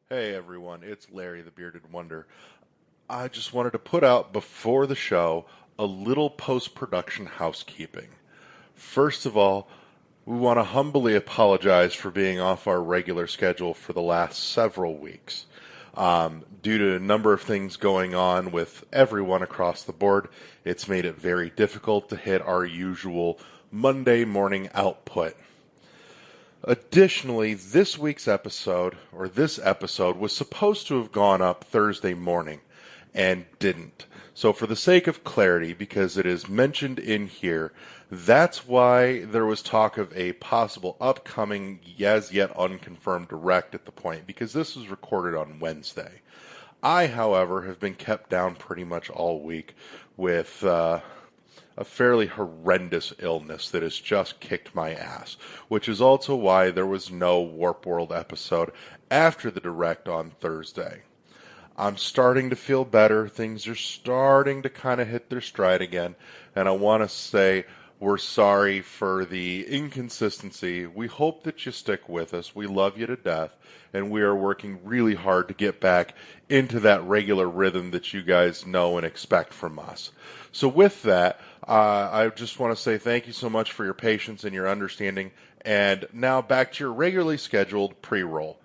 Hey everyone, it's Larry the Bearded Wonder. I just wanted to put out before the show a little post-production housekeeping. First of all, we want to humbly apologize for being off our regular schedule for the last several weeks. Due to a number of things going on with everyone across the board, it's made it very difficult to hit our usual Monday morning output. Additionally, this episode was supposed to have gone up Thursday morning and didn't. So for the sake of clarity, because it is mentioned in here, that's why there was talk of a possible upcoming, as yet unconfirmed direct at the point, because this was recorded on Wednesday. I, however, have been kept down pretty much all week with a fairly horrendous illness that has just kicked my ass, which is also why there was no Warp World episode after the direct on Thursday. I'm starting to feel better. Things are starting to kind of hit their stride again, and I want to say we're sorry for the inconsistency. We hope that you stick with us. We love you to death, and we are working really hard to get back into that regular rhythm that you guys know and expect from us. So with that, I just want to say thank you so much for your patience and your understanding, and now back to your regularly scheduled pre-roll.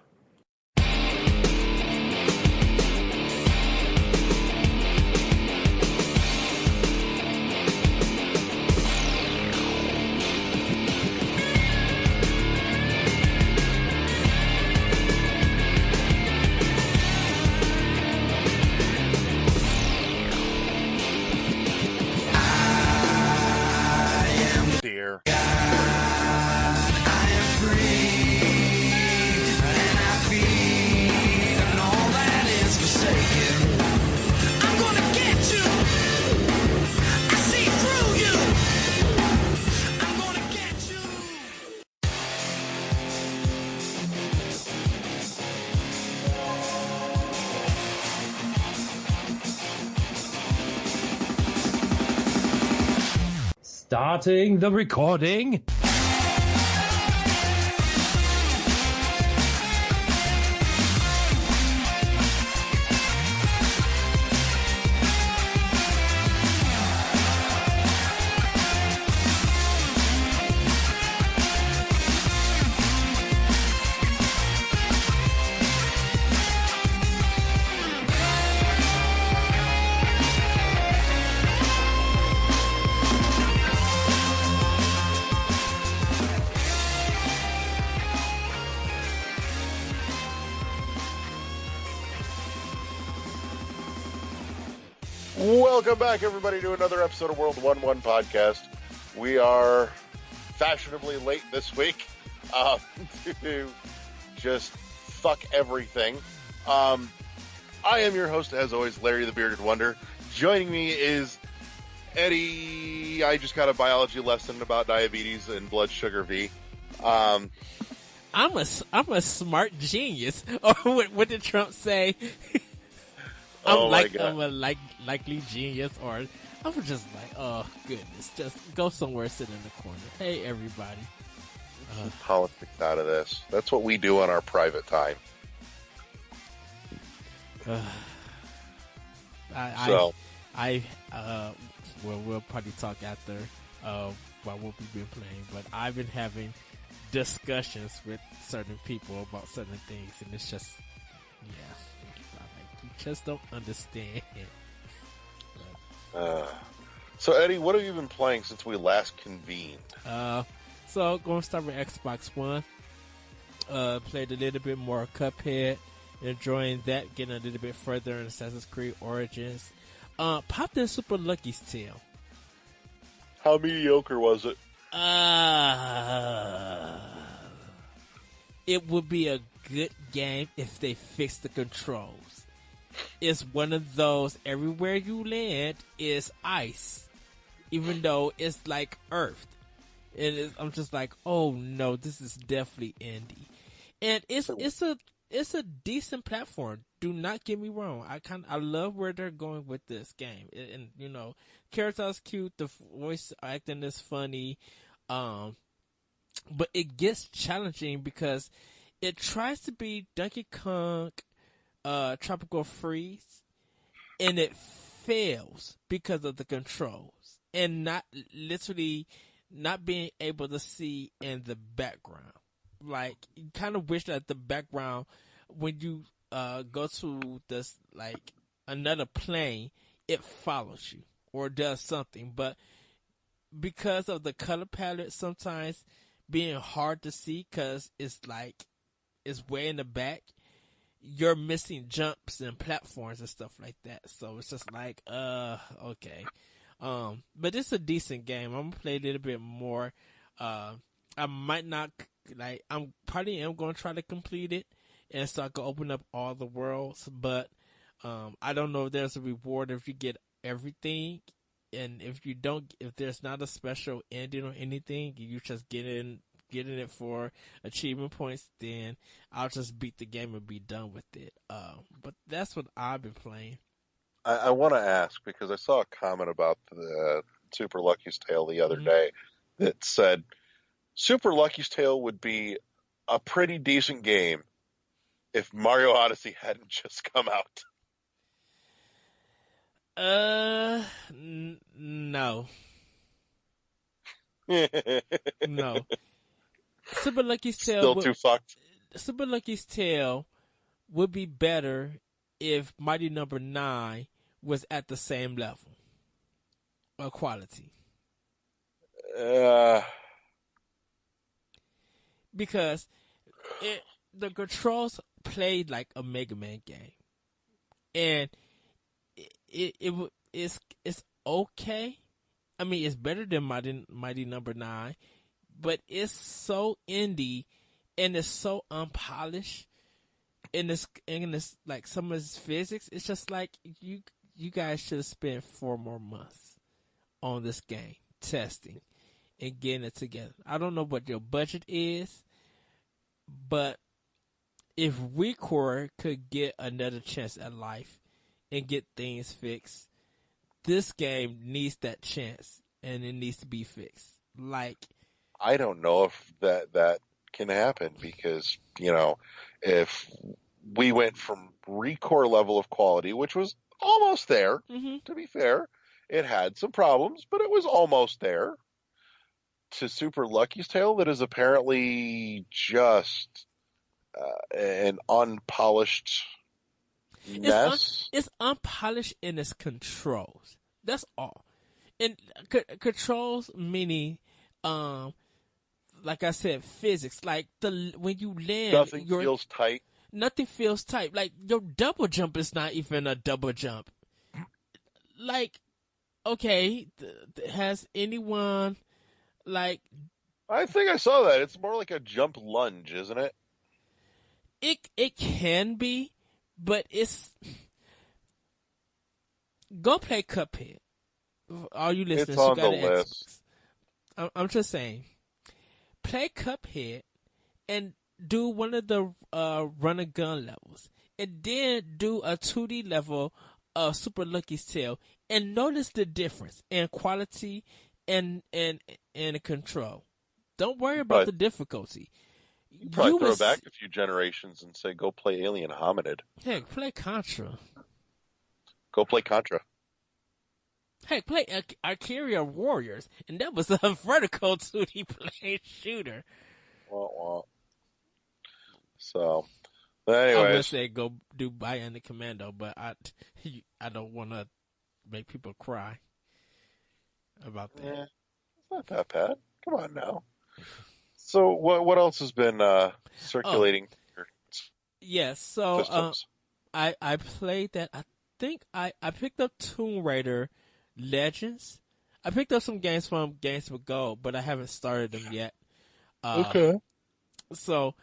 Starting the recording. Welcome back, everybody, to another episode of World 1-1 Podcast. We are fashionably late this week to just fuck everything. I am your host, as always, Larry the Bearded Wonder. Joining me is Eddie. I just got a biology lesson about diabetes and blood sugar V. I'm a smart genius. Or what did Trump say? I'm a likely genius, or I'm just like, oh goodness, just go somewhere, sit in the corner. Hey everybody. Politics out of this. That's what we do on our private time. We'll probably talk after about what we've been playing, but I've been having discussions with certain people about certain things, and it's just, yeah. You just don't understand. So Eddie, what have you been playing since we last convened? So going to start with Xbox One. Played a little bit more Cuphead, enjoying that, getting a little bit further in Assassin's Creed Origins. Popped in Super Lucky's Tale. How mediocre was it? It would be a good game if they fixed the controls. It's one of those, everywhere you land is ice, even though it's like earth. And I'm just like, oh no, this is definitely indie. And it's a decent platform. Do not get me wrong. I love where they're going with this game. And you know, characters cute, the voice acting is funny. But it gets challenging because it tries to be Donkey Kong Tropical Freeze, and it fails because of the controls and not literally not being able to see in the background. Like, you kind of wish that the background, when you go to this like another plane, it follows you or does something. But because of the color palette, sometimes being hard to see because it's way in the back, you're missing jumps and platforms and stuff like that. So it's just like, okay. But it's a decent game. I'm gonna play a little bit more. I might not, I'm probably am gonna try to complete it, and so I can open up all the worlds. But I don't know if there's a reward if you get everything, and if you don't, if there's not a special ending or anything, you just getting it for achievement points, then I'll just beat the game and be done with it. But that's what I've been playing. I want to ask, because I saw a comment about the Super Lucky's Tale the other day that said Super Lucky's Tale would be a pretty decent game if Mario Odyssey hadn't just come out. No. No. Super Lucky's Tale Still too fucked. Super Lucky's Tale would be better if Mighty Number 9 was at the same level of quality. Because the controls played like a Mega Man game, and it's okay. I mean, it's better than Mighty Number 9, but it's so indie and it's so unpolished. And it's like some of its physics. It's just like you guys should have spent 4 more months on this game testing and getting it together. I don't know what your budget is, but if WeCore could get another chance at life and get things fixed, this game needs that chance and it needs to be fixed. Like, I don't know if that can happen, because, if we went from Recore level of quality, which was almost there, to be fair, it had some problems, but it was almost there, to Super Lucky's Tale that is apparently just an unpolished mess. It's unpolished in its controls. That's all. And controls meaning, like I said, physics. Like when you land, nothing feels tight. Nothing feels tight. Like, your double jump is not even a double jump. Like, okay, has anyone, like... I think I saw that. It's more like a jump lunge, isn't it? It can be, but it's... Go play Cuphead. All you listeners, it's on you got the list. I'm just saying. Play Cuphead and do one of the run and gun levels, and then do a 2D level of Super Lucky's Tale, and notice the difference in quality and control. Don't worry about the difficulty. You probably throw back a few generations and say, go play Alien Hominid. Heck, play Contra. Go play Contra. Heck, play Arcadia Warriors, and that was a vertical 2D plane shooter. Wah. So, anyways. I would say go do Bionic Commando, but I don't want to make people cry about that. Yeah, it's not that bad. Come on now. So, what else has been circulating? Yes, so I played that. I think I picked up Tomb Raider Legends. I picked up some games from Games with Gold, but I haven't started them yet. Okay. So,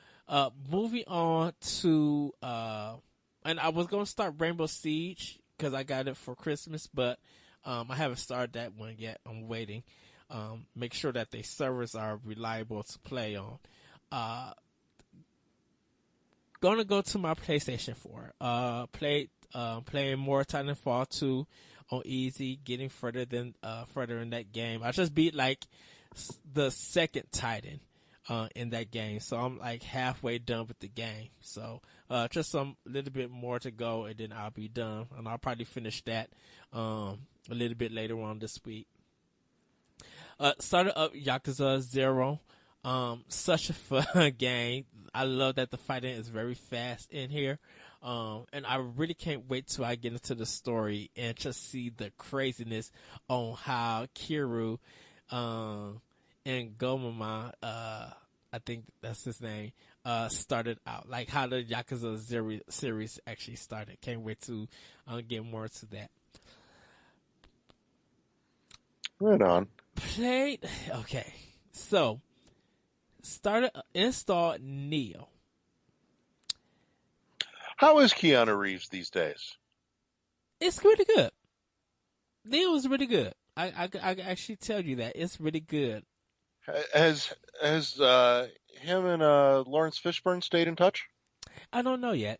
moving on to, and I was going to start Rainbow Siege because I got it for Christmas, but I haven't started that one yet. I'm waiting. Make sure that the servers are reliable to play on. Gonna go to my PlayStation 4. Playing more Titanfall 2 on easy, getting further in that game. I just beat like the second Titan. in that game. So I'm like halfway done with the game. So just some little bit more to go, and then I'll be done. And I'll probably finish that a little bit later on this week. Started up Yakuza 0. Such a fun game. I love that the fighting is very fast in here. And I really can't wait till I get into the story and just see the craziness on how Kiryu, and Gomama, I think that's his name, started out. Like how the Yakuza 0 series actually started. Can't wait to get more to that. Right on. Okay. So, installed Neo. How is Keanu Reeves these days? It's really good. Neo is really good. I actually tell you that. It's really good. Has him and Lawrence Fishburne stayed in touch? I don't know yet.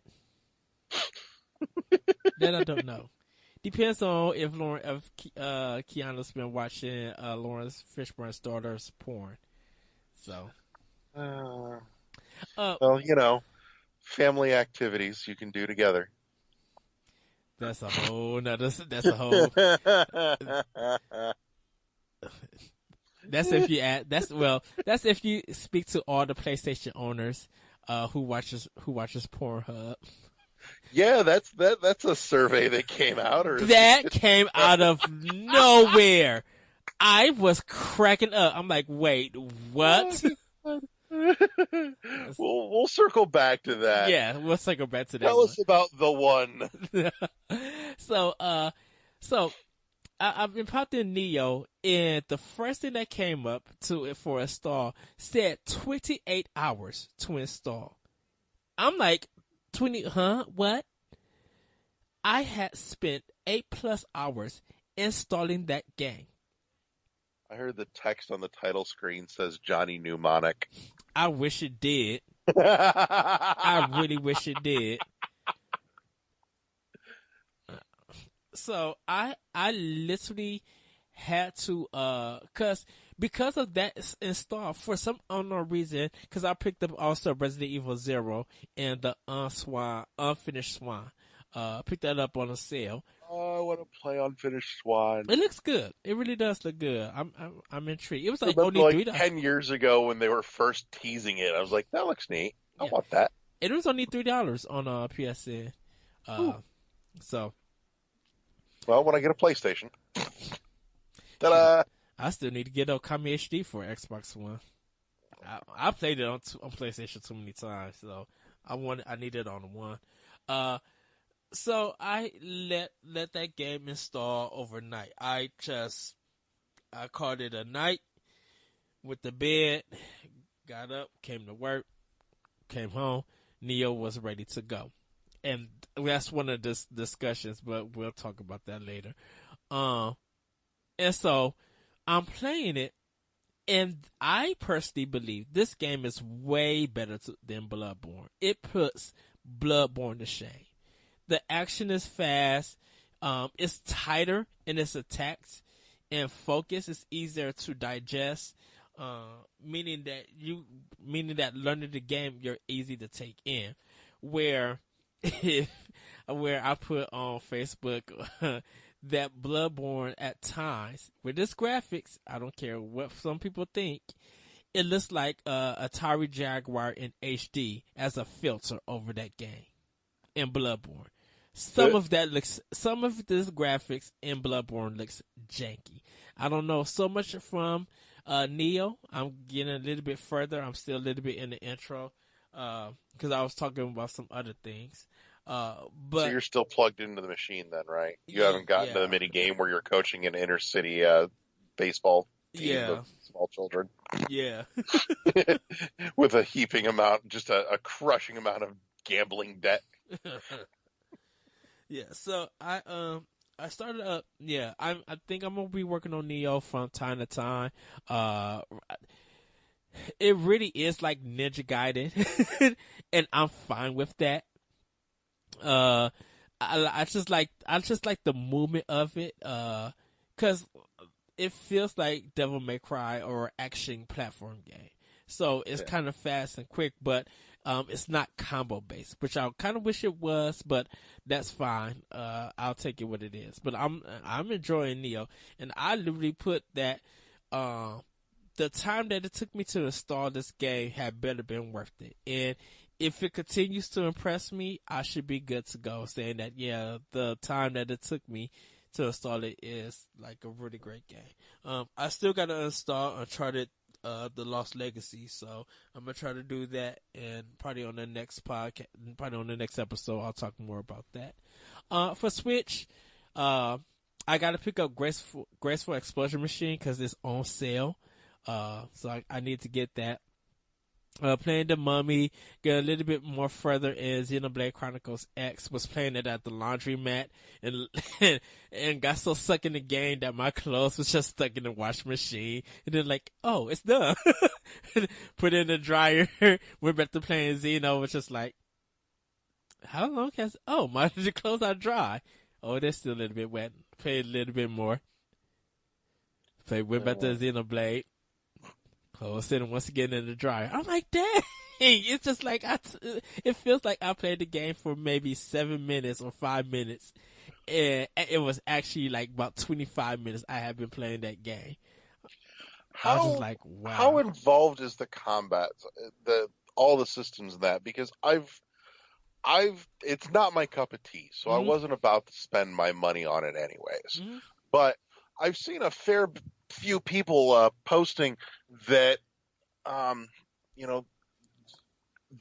That I don't know. Depends on if Keanu's been watching Lawrence Fishburne's daughter's porn. So, well, family activities you can do together. That's a whole nother. That's a whole. That's if you add. That's if you speak to all the PlayStation owners who watches Pornhub. Yeah, that's a survey that came out, or that came out of nowhere. I was cracking up. I'm like, wait, what? We'll circle back to that. Yeah, we'll circle back to that. Tell us about the one. So I've been popped in Neo, and the first thing that came up for install said 28 hours to install. I'm like, 20? Huh? What? I had spent 8+ hours installing that game. I heard the text on the title screen says Johnny Mnemonic. I wish it did. I really wish it did. So I literally had to because of that install for some unknown reason, because I picked up also Resident Evil 0 and the Unfinished Swan. Picked that up on a sale. Oh, I want to play Unfinished Swan. It looks good. It really does look good. I'm intrigued. It was like only only $3. 10 years ago when they were first teasing it. I was like, that looks neat. I want that. It was only $3 on PSN. So. Well, when I get a PlayStation. Ta-da! I still need to get Okami HD for Xbox One. I played it on PlayStation too many times, so I need it on one. So I let that game install overnight. I called it a night with the bed, got up, came to work, came home. Neo was ready to go. And that's one of the discussions, but we'll talk about that later. And so I'm playing it, and I personally believe this game is way better than Bloodborne. It puts Bloodborne to shame. The action is fast. It's tighter in its attacks, and focus is easier to digest. Meaning that learning the game, you're easy to take in. Where I put on Facebook that Bloodborne at times, with this graphics, I don't care what some people think, it looks like Atari Jaguar in HD as a filter over that game in Bloodborne. Some of this graphics in Bloodborne looks janky. I don't know so much from Neo. I'm getting a little bit further. I'm still a little bit in the intro because I was talking about some other things. But so you're still plugged into the machine then, right? You haven't gotten to the mini game where you're coaching an inner city baseball team of small children. Yeah. With a heaping amount, just a crushing amount of gambling debt. Yeah, so I started up. Yeah, I think I'm gonna be working on Neo from time to time. It really is like Ninja Gaiden, and I'm fine with that. I just like the movement of it. 'Cause it feels like Devil May Cry or action platform game. So it's kind of fast and quick, but it's not combo based, which I kind of wish it was, but that's fine. I'll take it what it is. But I'm enjoying Neo, and I literally put that the time that it took me to install this game had better been worth it. And if it continues to impress me, I should be good to go. Saying that, yeah, the time that it took me to install it is like a really great game. I still got to install Uncharted The Lost Legacy, so I'm gonna try to do that, and probably on the next podcast, probably on the next episode, I'll talk more about that. For Switch, I gotta pick up Graceful Explosion Machine because it's on sale, so I need to get that. Playing The Mummy, get a little bit more further in Xenoblade Chronicles X, was playing it at the laundromat, and got so stuck in the game that my clothes was just stuck in the washing machine, and then like, oh, it's done. Put it in the dryer, went back to playing Xeno, was just like, how long my the clothes are dry. Oh, they're still a little bit wet. Played a little bit more. Went back to Xenoblade. Clothes sitting once again in the dryer. I'm like, dang! It's just like it feels like I played the game for maybe 7 minutes or 5 minutes, and it was actually like about 25 minutes I have been playing that game. I was just like, wow. How involved is the combat, all the systems in that? Because it's not my cup of tea, so I wasn't about to spend my money on it anyways. But I've seen a fair few people posting that,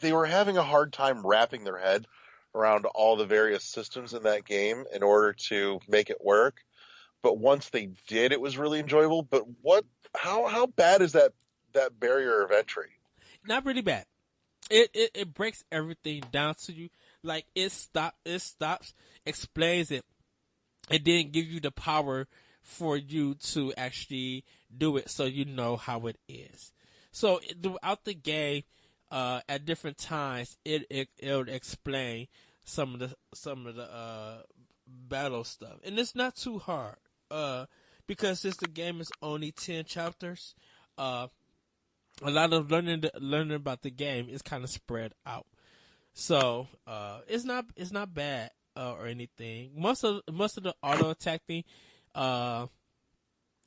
they were having a hard time wrapping their head around all the various systems in that game in order to make it work. But once they did, it was really enjoyable. But how bad is that barrier of entry? Not really bad. It breaks everything down to you. Like it stops, explains it, and then give you the power for you to actually do it, so you know how it is. So throughout the game, at different times, it'll explain some of the battle stuff, and it's not too hard. Because since the game is only 10 chapters, a lot of learning about the game is kind of spread out. So it's not bad or anything. Most of the auto attack thing,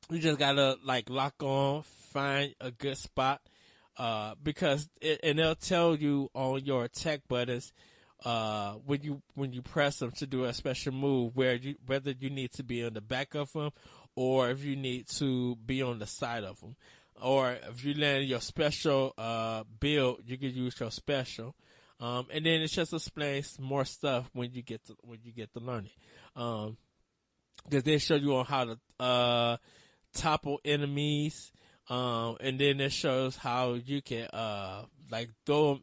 you just gotta like lock on, find a good spot, because and they'll tell you on your attack buttons, when you press them to do a special move, whether you need to be on the back of them or if you need to be on the side of them, or if you land your special build, you can use your special. And then it just explains more stuff when you get to learn it. Because they show you on how to topple enemies, and then it shows how you can like throw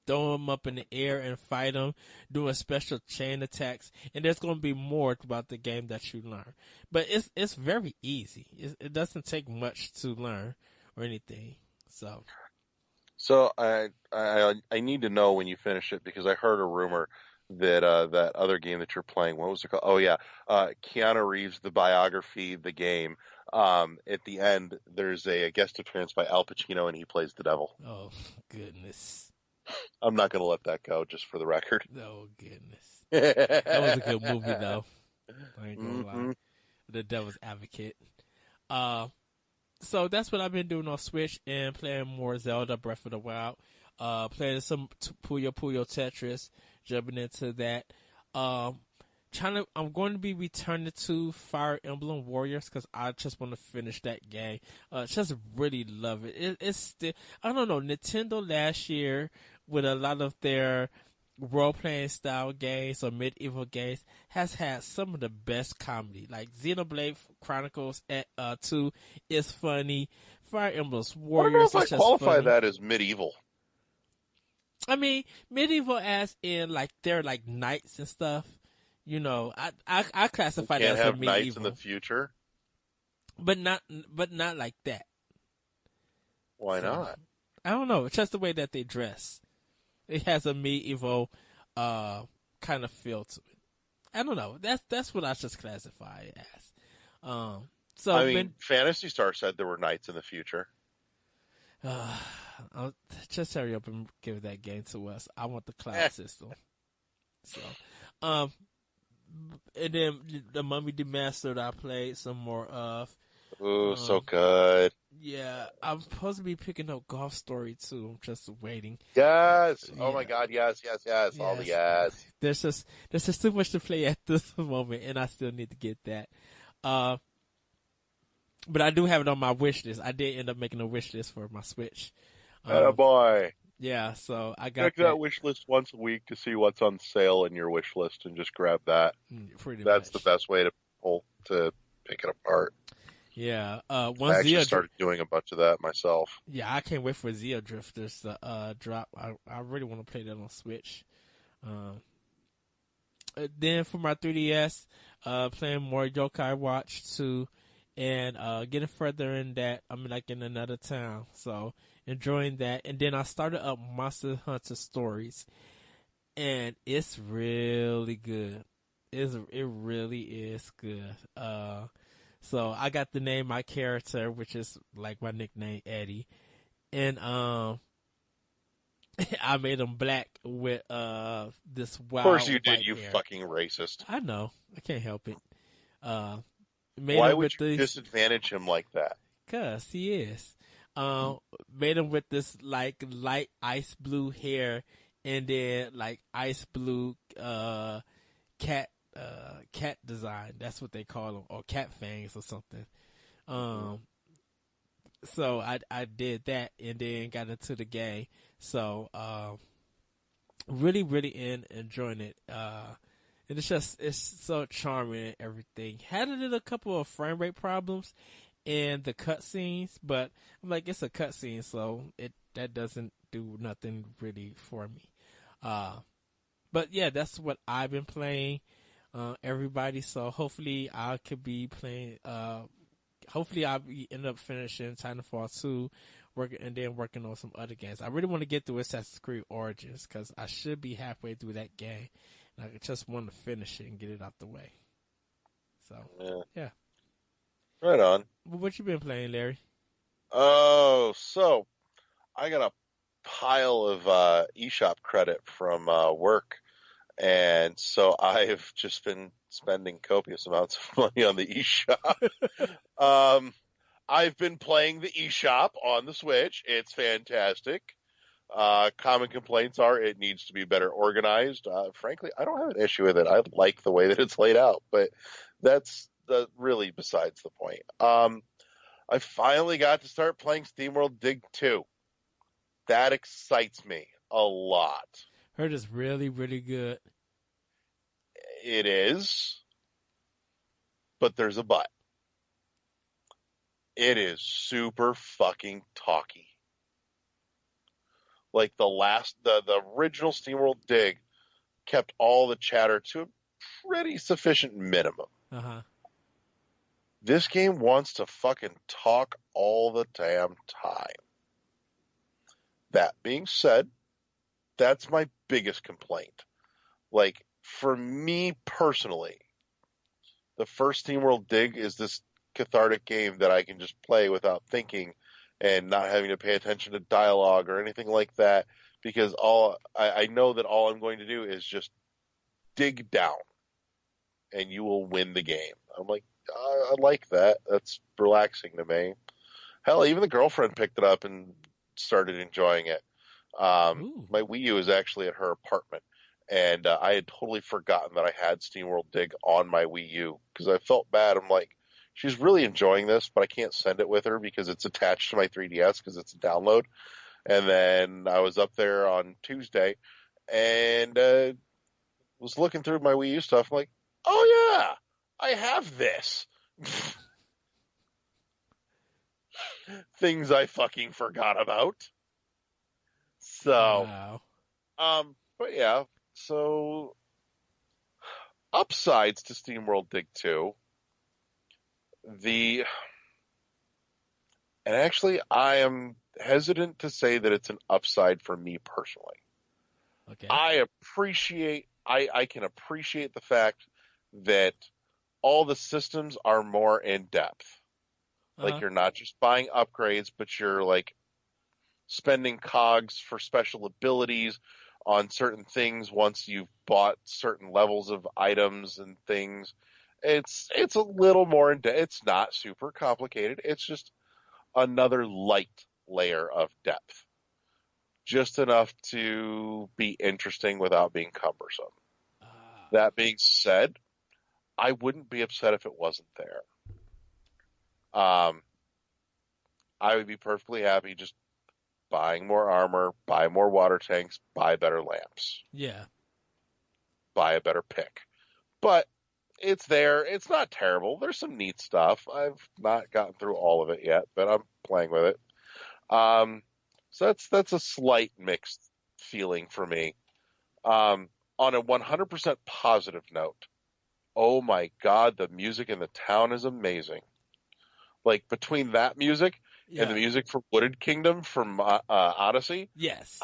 them up in the air and fight them, doing special chain attacks. And there's going to be more about the game that you learn, but it's very easy. It doesn't take much to learn or anything. So I need to know when you finish it, because I heard a rumor that that other game that you're playing, what was it called? Oh yeah, Keanu Reeves, the biography, the game. At the end, there's a guest appearance by Al Pacino, and he plays the devil. Oh goodness! I'm not going to let that go, just for the record. Oh goodness! That was a good movie, though. I ain't gonna lie. The Devil's Advocate. So that's what I've been doing on Switch, and playing more Zelda Breath of the Wild. Playing some Puyo Puyo Tetris, jumping into that. I'm going to be returning to Fire Emblem Warriors because I just want to finish that game. Just really love it. It's still, I don't know, Nintendo last year with a lot of their role-playing style games or medieval games has had some of the best comedy. Like Xenoblade Chronicles 2 is funny. Fire Emblem Warriors I is just qualify funny. that as medieval. I mean, medieval as in like they're like knights and stuff. You know, I classify that as a medieval. Can't have knights in the future, but not like that. Why not? I don't know. It's just the way that they dress. It has a medieval kind of feel to it. I don't know. That's what I just classify it as. So I mean, Phantasy Star said there were knights in the future. Just hurry up and give that game to us. I want the Eh. cloud system. So, um, and then the Mummy Demastered I played some more of. Ooh, so Um, good. yeah, I'm supposed to be picking up Golf Story too. I'm just waiting. Yes. Oh my Yeah, God. Yes. Yes. Yes. All the yes. yes. There's just too much to play at this moment, and I still need to get that. Uh, but I do have it on my wish list. I did end up making a wish list for my Switch. Atta Um, boy. yeah, so I got Check that that wish list once a week to see what's on sale in your wish list and just grab that. pretty That's the much. best way to pick it apart. Yeah. I Once actually Zia, started doing a bunch of that myself. yeah, I can't wait for Zia Drifters to drop. I really want to play that on Switch. Um, then for my 3DS, playing more Yokai Watch 2 and getting further in that. I'm like in another town, so enjoying that. And then I started up Monster Hunter Stories, and it's really good. It really is good. So I got to name my character, which is like my nickname Eddie, and I made him black with this Of course you wild did, white you hair. fucking racist. I know. I can't help it. Uh, made Why him would with you this, disadvantage him like that? cause he is. Made him with this like light ice blue hair, and then like ice blue cat cat design. That's what they call them, or cat fangs or something. Um, so I did that, and then got into the game. So really enjoying it. And it's so charming and everything. Had it a couple of frame rate problems in the cutscenes, but I'm like, it's a cutscene, so that doesn't do nothing really for me. But yeah, that's what I've been playing. Everybody, so hopefully I could be playing. Hopefully I'll end up finishing Titanfall 2, working on some other games. I really want to get through Assassin's Creed Origins because I should be halfway through that game. And I just want to finish it and get it out the way. So, Yeah. yeah. Right on. What you been playing, Larry? Oh, so I got a pile of eShop credit from work, and so I've just been spending copious amounts of money on the eShop. I've been playing the eShop on the Switch. It's fantastic. Common complaints are it needs to be better organized. Frankly, I don't have an issue with it. I like the way that it's laid out, but that's really besides the point. I finally got to start playing SteamWorld Dig 2. That excites me a lot. Heard it's really, really good. It is, but there's a but. It is super fucking talky. Like the original SteamWorld Dig kept all the chatter to a pretty sufficient minimum. Uh-huh. This game wants to fucking talk all the damn time. That being said, that's my biggest complaint. Like, for me personally, the first SteamWorld Dig is this cathartic game that I can just play without thinking and not having to pay attention to dialogue or anything like that, because I know that all I'm going to do is just dig down and you will win the game. I'm like, I like that. That's relaxing to me. Hell, even the girlfriend picked it up and started enjoying it. My Wii U is actually at her apartment, and I had totally forgotten that I had SteamWorld Dig on my Wii U because I felt bad. I'm like, she's really enjoying this, but I can't send it with her because it's attached to my 3DS because it's a download. And then I was up there on Tuesday and was looking through my Wii U stuff. I'm like, oh yeah, I have this. Things I fucking forgot about. So, Wow. but yeah, so upsides to SteamWorld Dig 2. And actually, I am hesitant to say that it's an upside for me personally. Okay. I can appreciate the fact that all the systems are more in depth. Like, you're not just buying upgrades, but you're like spending cogs for special abilities on certain things once you've bought certain levels of items and things. It's a little more it's not super complicated. It's just another light layer of depth. Just enough to be interesting without being cumbersome. That being said, I wouldn't be upset if it wasn't there. I would be perfectly happy just buying more armor, buy more water tanks, buy better lamps. Yeah. Buy a better pick. But it's there. It's not terrible. There's some neat stuff. I've not gotten through all of it yet, but I'm playing with it. So that's a slight mixed feeling for me. On a 100% positive note, oh my God, the music in the town is amazing. Like between that music and the music for Wooded Kingdom from Odyssey, yes,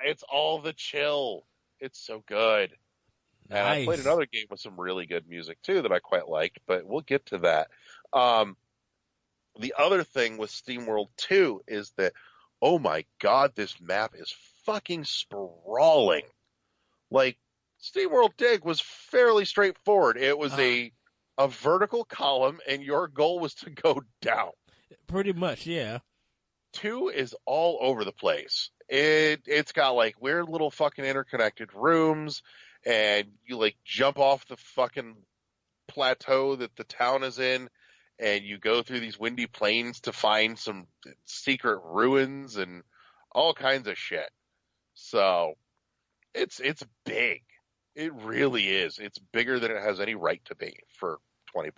it's all the chill. It's so good. nice. And I played another game with some really good music too that I quite liked, but we'll get to that. The other thing with SteamWorld 2 is that, oh my God, this map is fucking sprawling. Like, SteamWorld Dig was fairly straightforward. It was a vertical column, and your goal was to go down. Pretty much, yeah. 2 is all over the place. It's got like weird little fucking interconnected rooms, and you like jump off the fucking plateau that the town is in, and you go through these windy plains to find some secret ruins and all kinds of shit. So it's big. It really is. It's bigger than it has any right to be for $20.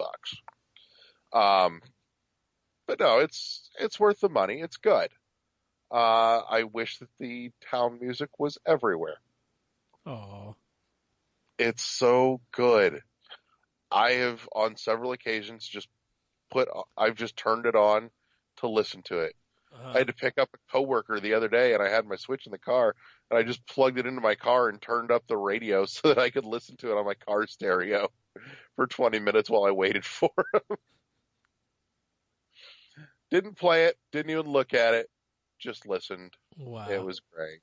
But no, it's worth the money. It's good. I wish that the town music was everywhere. Oh, It's so good. I have on several occasions I've just turned it on to listen to it. I had to pick up a coworker the other day, and I had my Switch in the car, and I just plugged it into my car and turned up the radio so that I could listen to it on my car stereo for 20 minutes while I waited for him. Didn't play it, didn't even look at it, just listened. wow. It was great.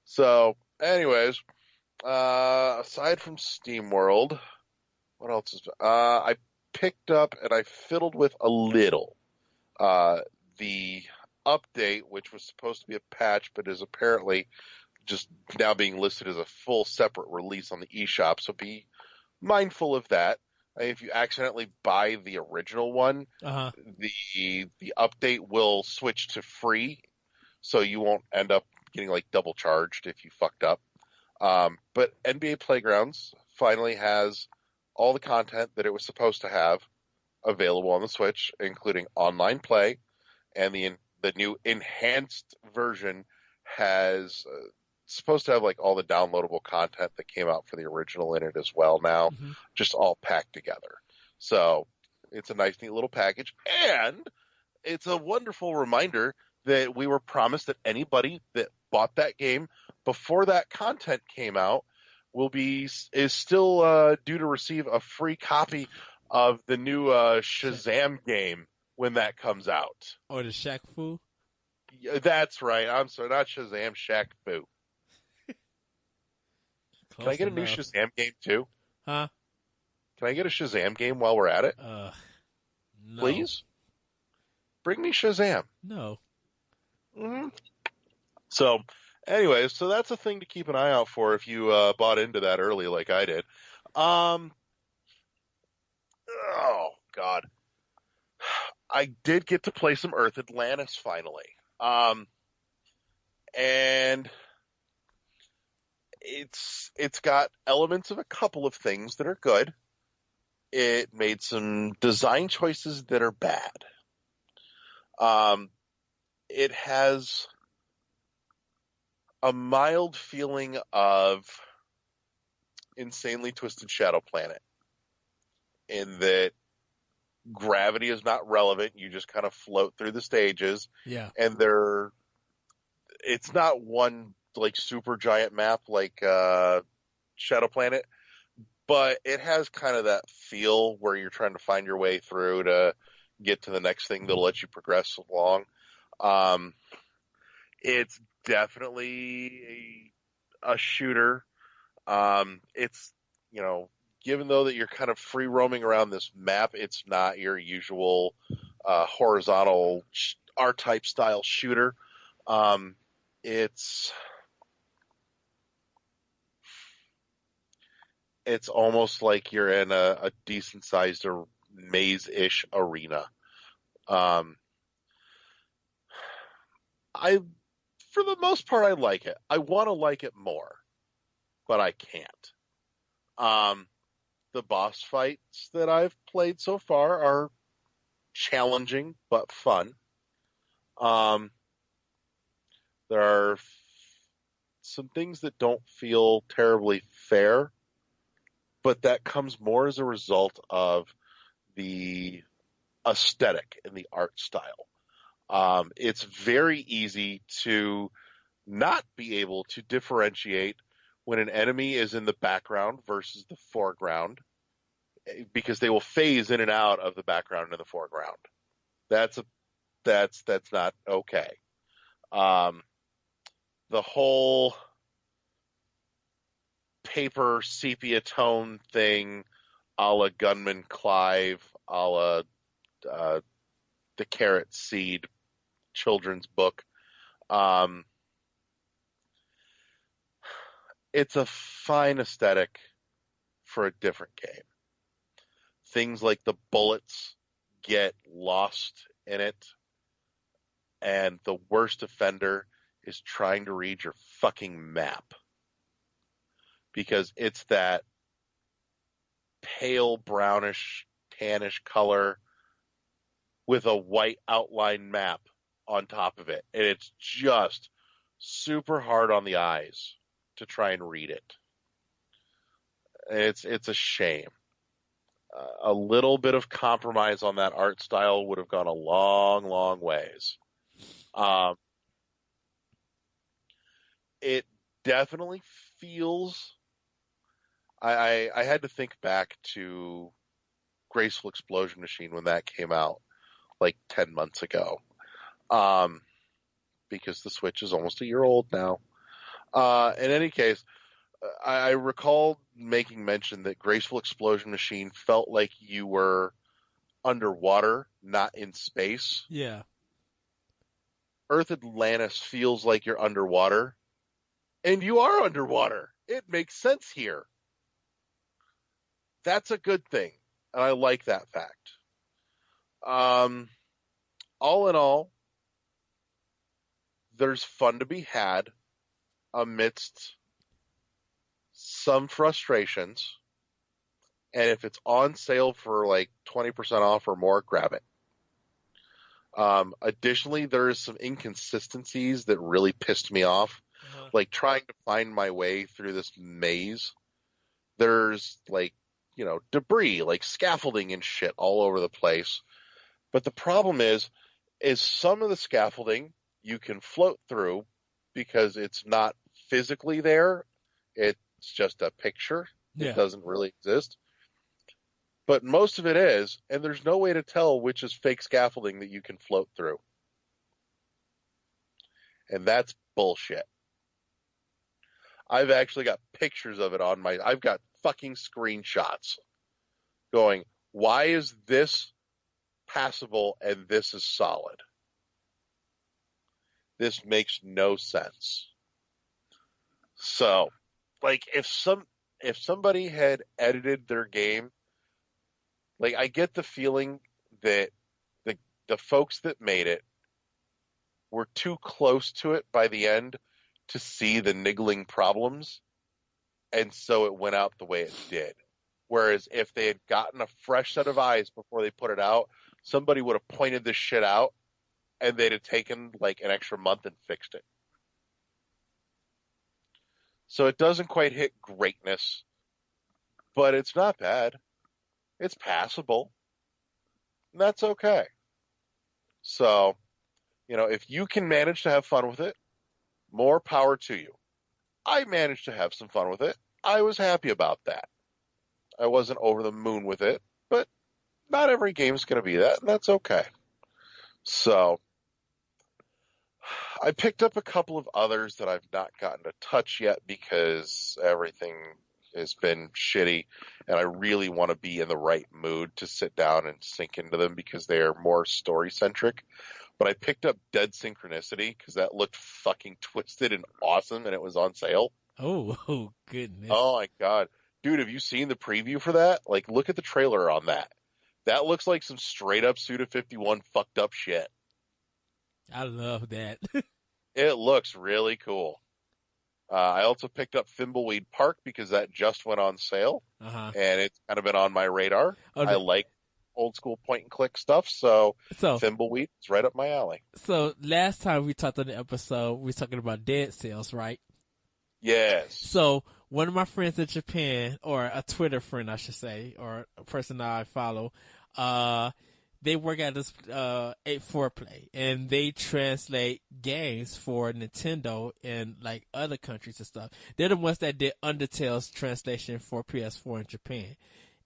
So, anyways, aside from SteamWorld, what else is I picked up and I fiddled with a little the update, which was supposed to be a patch, but is apparently just now being listed as a full separate release on the eShop. So be mindful of that. If you accidentally buy the original one, the update will switch to free, so you won't end up getting like double charged if you fucked up. But NBA Playgrounds finally has all the content that it was supposed to have available on the Switch, including online play, and the new enhanced version has supposed to have like all the downloadable content that came out for the original in it as well now, just all packed together. So it's a nice, neat little package, and it's a wonderful reminder that we were promised that anybody that bought that game before that content came out is still due to receive a free copy of the new Shazam game when that comes out. Or the Shaq Fu? Yeah, that's right. I'm sorry, not Shazam, Shaq Fu. Can I get a new Shazam game too? Huh? Can I get a Shazam game while we're at it? No. Please? Bring me Shazam. No. Mm-hmm. So, anyways, so that's a thing to keep an eye out for if you bought into that early like I did. Oh, God. I did get to play some Earth Atlantis finally. And it's got elements of a couple of things that are good. It made some design choices that are bad. It has a mild feeling of Insanely Twisted Shadow Planet in that gravity is not relevant. You just kind of float through the stages. Yeah. And it's not one like super giant map like Shadow Planet, but it has kind of that feel where you're trying to find your way through to get to the next thing that'll let you progress along. It's definitely a shooter. It's, given though that you're kind of free roaming around this map, it's not your usual horizontal R-type style shooter. It's almost like you're in a decent sized maze-ish arena. I, for the most part, I like it. I want to like it more, but I can't. The boss fights that I've played so far are challenging but fun. There are some things that don't feel terribly fair, but that comes more as a result of the aesthetic and the art style. It's very easy to not be able to differentiate when an enemy is in the background versus the foreground, because they will phase in and out of the background and the foreground. That's not okay. The whole paper sepia tone thing, a la Gunman Clive, a la the Carrot Seed children's book. It's a fine aesthetic for a different game. Things like the bullets get lost in it, and the worst offender is trying to read your fucking map, because it's that pale brownish, tannish color with a white outline map on top of it, and it's just super hard on the eyes to try and read it. It's a shame. A little bit of compromise on that art style would have gone a long, long ways. It definitely feels. I had to think back to Graceful Explosion Machine when that came out, like 10 months ago, because the Switch is almost a year old now. In any case, I recall making mention that Graceful Explosion Machine felt like you were underwater, not in space. Yeah. Earth Atlantis feels like you're underwater, and you are underwater. It makes sense here. That's a good thing, and I like that fact. All in all, there's fun to be had amidst some frustrations, and if it's on sale for like 20% off or more, grab it. Additionally, there is some inconsistencies that really pissed me off, like trying to find my way through this maze. There's like, debris, like scaffolding and shit all over the place. But the problem is some of the scaffolding you can float through because it's not physically there. It's just a picture. Yeah. It doesn't really exist. But most of it is, and there's no way to tell which is fake scaffolding that you can float through. And that's bullshit. I've actually got pictures of it I've got fucking screenshots going, why is this passable and this is solid? This makes no sense. So, like, if somebody had edited their game, like, I get the feeling that the folks that made it were too close to it by the end to see the niggling problems, and so it went out the way it did. Whereas if they had gotten a fresh set of eyes before they put it out, somebody would have pointed this shit out, and they'd have taken like an extra month and fixed it. So it doesn't quite hit greatness, but it's not bad. It's passable. And that's okay. So, if you can manage to have fun with it, more power to you. I managed to have some fun with it. I was happy about that. I wasn't over the moon with it, but not every game's going to be that, and that's okay. So, I picked up a couple of others that I've not gotten to touch yet because everything has been shitty, and I really want to be in the right mood to sit down and sink into them because they are more story-centric. But I picked up Dead Synchronicity because that looked fucking twisted and awesome, and it was on sale. Oh, goodness. Oh my god. Dude, have you seen the preview for that? Like, look at the trailer on that. That looks like some straight-up Suda51 fucked up shit. I love that. It looks really cool. I also picked up Thimbleweed Park because that just went on sale, and it's kind of been on my radar. Okay. I like old school point and click stuff, so Thimbleweed is right up my alley. So last time we talked on the episode, we were talking about Dead Cells, right? Yes. So one of my friends in Japan, or a Twitter friend, I should say, or a person that I follow, they work at this 8-4play, and they translate games for Nintendo and like other countries and stuff. They're the ones that did Undertale's translation for PS4 in Japan,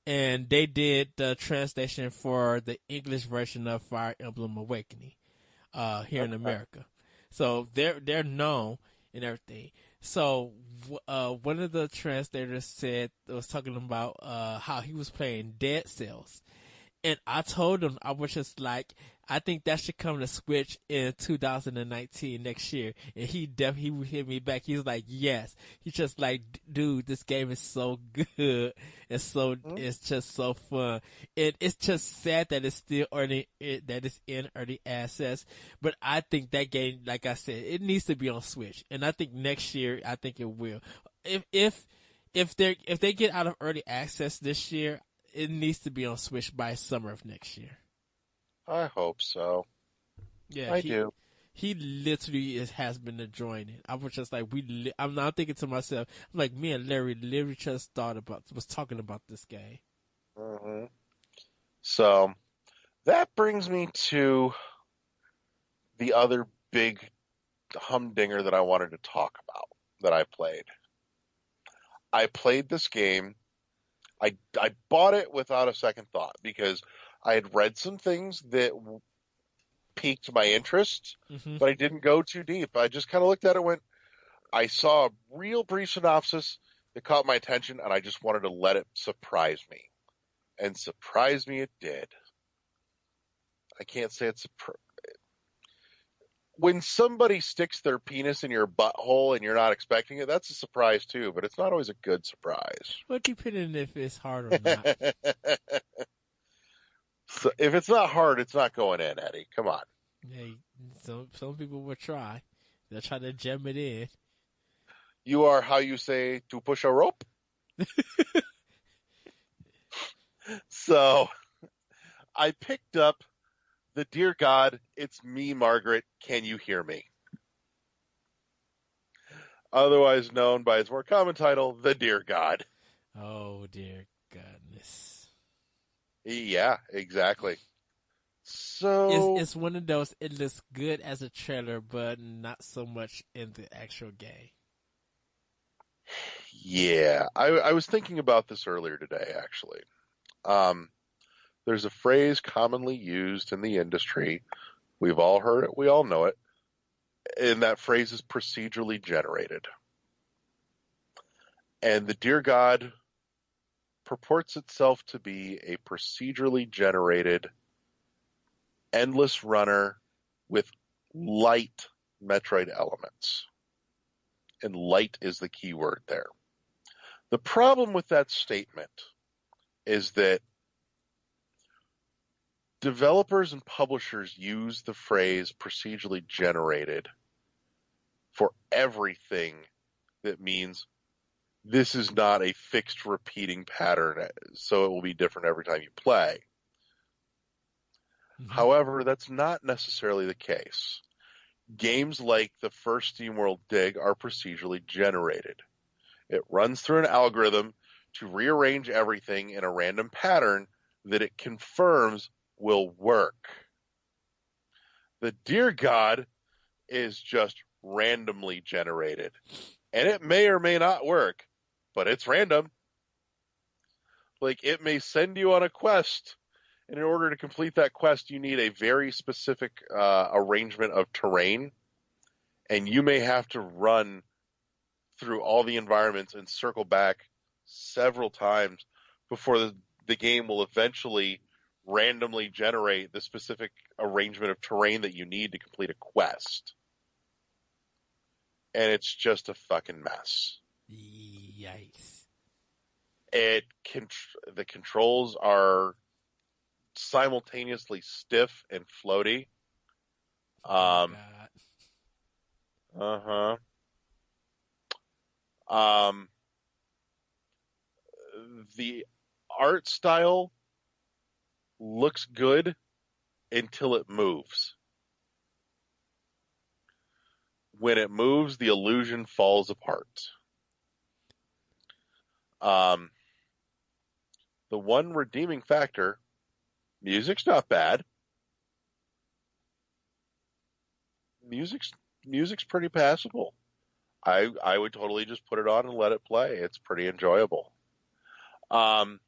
and they did the translation for the English version of Fire Emblem Awakening here in America. So they're known and everything. So one of the translators was talking about how he was playing Dead Cells. And I told him, I was just like, I think that should come to Switch in 2019 next year. And he definitely hit me back. He's like, yes. He's just like, dude, this game is so good. It's just so fun. And it's just sad that it's still that it's in early access. But I think that game, like I said, it needs to be on Switch. And I think next year, I think it will. If they get out of early access this year, it needs to be on Switch by summer of next year. I hope so. Yeah, I do. He literally has been enjoying it. I was just like, I'm now thinking to myself, I'm like, me and Larry literally just was talking about this game. Mm-hmm. So that brings me to the other big humdinger that I wanted to talk about that I played. I played this game. I bought it without a second thought because I had read some things that piqued my interest, but I didn't go too deep. I just kind of looked at it and went, I saw a real brief synopsis that caught my attention, and I just wanted to let it surprise me. And surprise me it did. I can't say it's when somebody sticks their penis in your butthole and you're not expecting it, that's a surprise too, but it's not always a good surprise. Well, depending if it's hard or not. So if it's not hard, it's not going in, Eddie. Come on. Hey, some people will try. They'll try to jam it in. You are, how you say, to push a rope? So I picked up the Dear God, It's Me, Margaret, Can You Hear Me? Otherwise known by its more common title, The Dear God. Oh, dear goodness. Yeah, exactly. So it's one of those, it looks good as a trailer, but not so much in the actual game. Yeah, I was thinking about this earlier today, actually. There's a phrase commonly used in the industry. We've all heard it. We all know it. And that phrase is procedurally generated. And the Dear God purports itself to be a procedurally generated, endless runner with light Metroid elements. And light is the key word there. The problem with that statement is that developers and publishers use the phrase procedurally generated for everything that means this is not a fixed repeating pattern, so it will be different every time you play. Mm-hmm. However, that's not necessarily the case. Games like the first SteamWorld Dig are procedurally generated. It runs through an algorithm to rearrange everything in a random pattern that it confirms will work. The Dear God is just randomly generated. And it may or may not work, but it's random. Like, it may send you on a quest, and in order to complete that quest, you need a very specific arrangement of terrain. and you may have to run through all the environments and circle back several times before the game will eventually randomly generate the specific arrangement of terrain that you need to complete a quest. And it's just a fucking mess. Yikes. The controls are simultaneously stiff and floaty. Oh, God. The art style looks good until it moves. When it moves, the illusion falls apart. The one redeeming factor, music's not bad. Music's pretty passable. I would totally just put it on and let it play. It's pretty enjoyable. The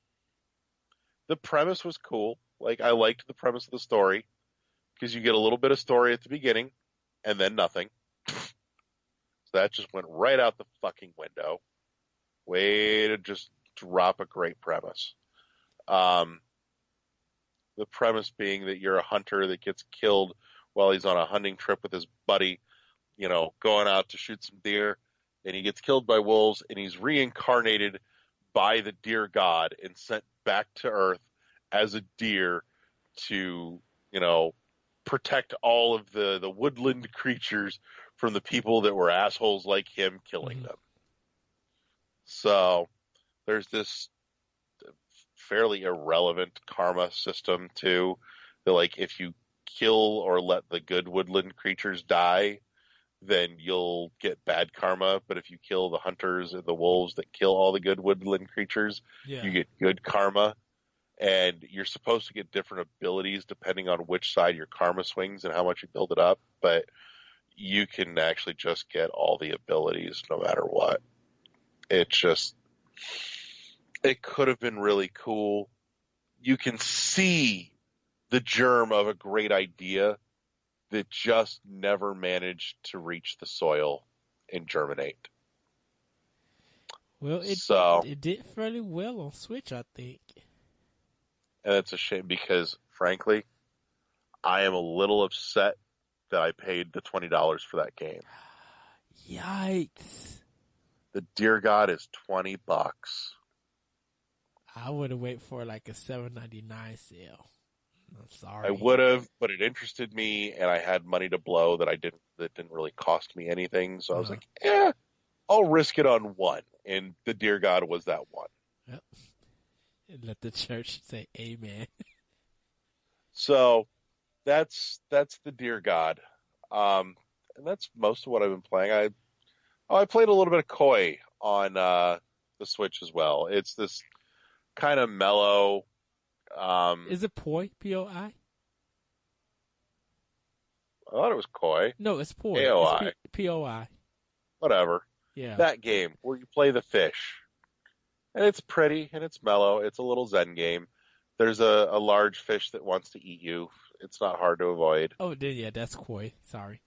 premise was cool. Like, I liked the premise of the story because you get a little bit of story at the beginning and then nothing. So that just went right out the fucking window. Way to just drop a great premise. The premise being that you're a hunter that gets killed while he's on a hunting trip with his buddy, going out to shoot some deer, and he gets killed by wolves, and he's reincarnated by the deer god and sent back to Earth as a deer to, protect all of the woodland creatures from the people that were assholes like him killing them. So there's this fairly irrelevant karma system too, that like if you kill or let the good woodland creatures die, then you'll get bad karma. But if you kill the hunters and the wolves that kill all the good woodland creatures, you get good karma. And you're supposed to get different abilities depending on which side your karma swings and how much you build it up. But you can actually just get all the abilities no matter what. It could have been really cool. You can see the germ of a great idea that just never managed to reach the soil and germinate. Well, it did fairly well on Switch, I think. And it's a shame because, frankly, I am a little upset that I paid the $20 for that game. Yikes. The Deer God is $20. I would have waited for like a $7.99 sale. I'm sorry. I would have, but it interested me, and I had money to blow that didn't really cost me anything. So I was like, I'll risk it on one. And the Deer God was that one. Yep. And let the church say amen. So that's the Deer God. And that's most of what I've been playing. I played a little bit of Koi on the Switch as well. It's this kind of mellow. Is it Poi? P-O-I? I thought it was Koi. No, it's Poi. K-O-I. It's P-O-I. Whatever. Yeah. That game where you play the fish. And it's pretty and it's mellow. It's a little Zen game. There's a large fish that wants to eat you. It's not hard to avoid. Oh, yeah, that's Koi. Sorry.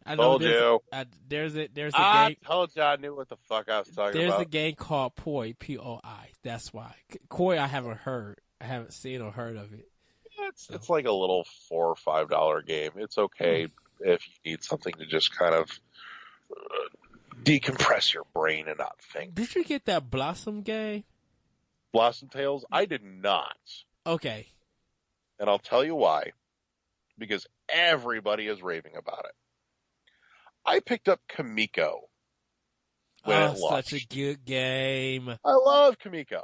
I know you. There's a game. I told you I knew what the fuck I was talking about. There's a game called Poi, P-O-I. That's why. Koi I haven't heard. I haven't seen or heard of it. It's like a little $4 or $5 game. It's okay if you need something to just kind of decompress your brain and not think. Did you get that Blossom game? Blossom Tales? I did not. Okay. And I'll tell you why. Because everybody is raving about it. I picked up Kamiko when it launched. Such a good game. I love Kamiko.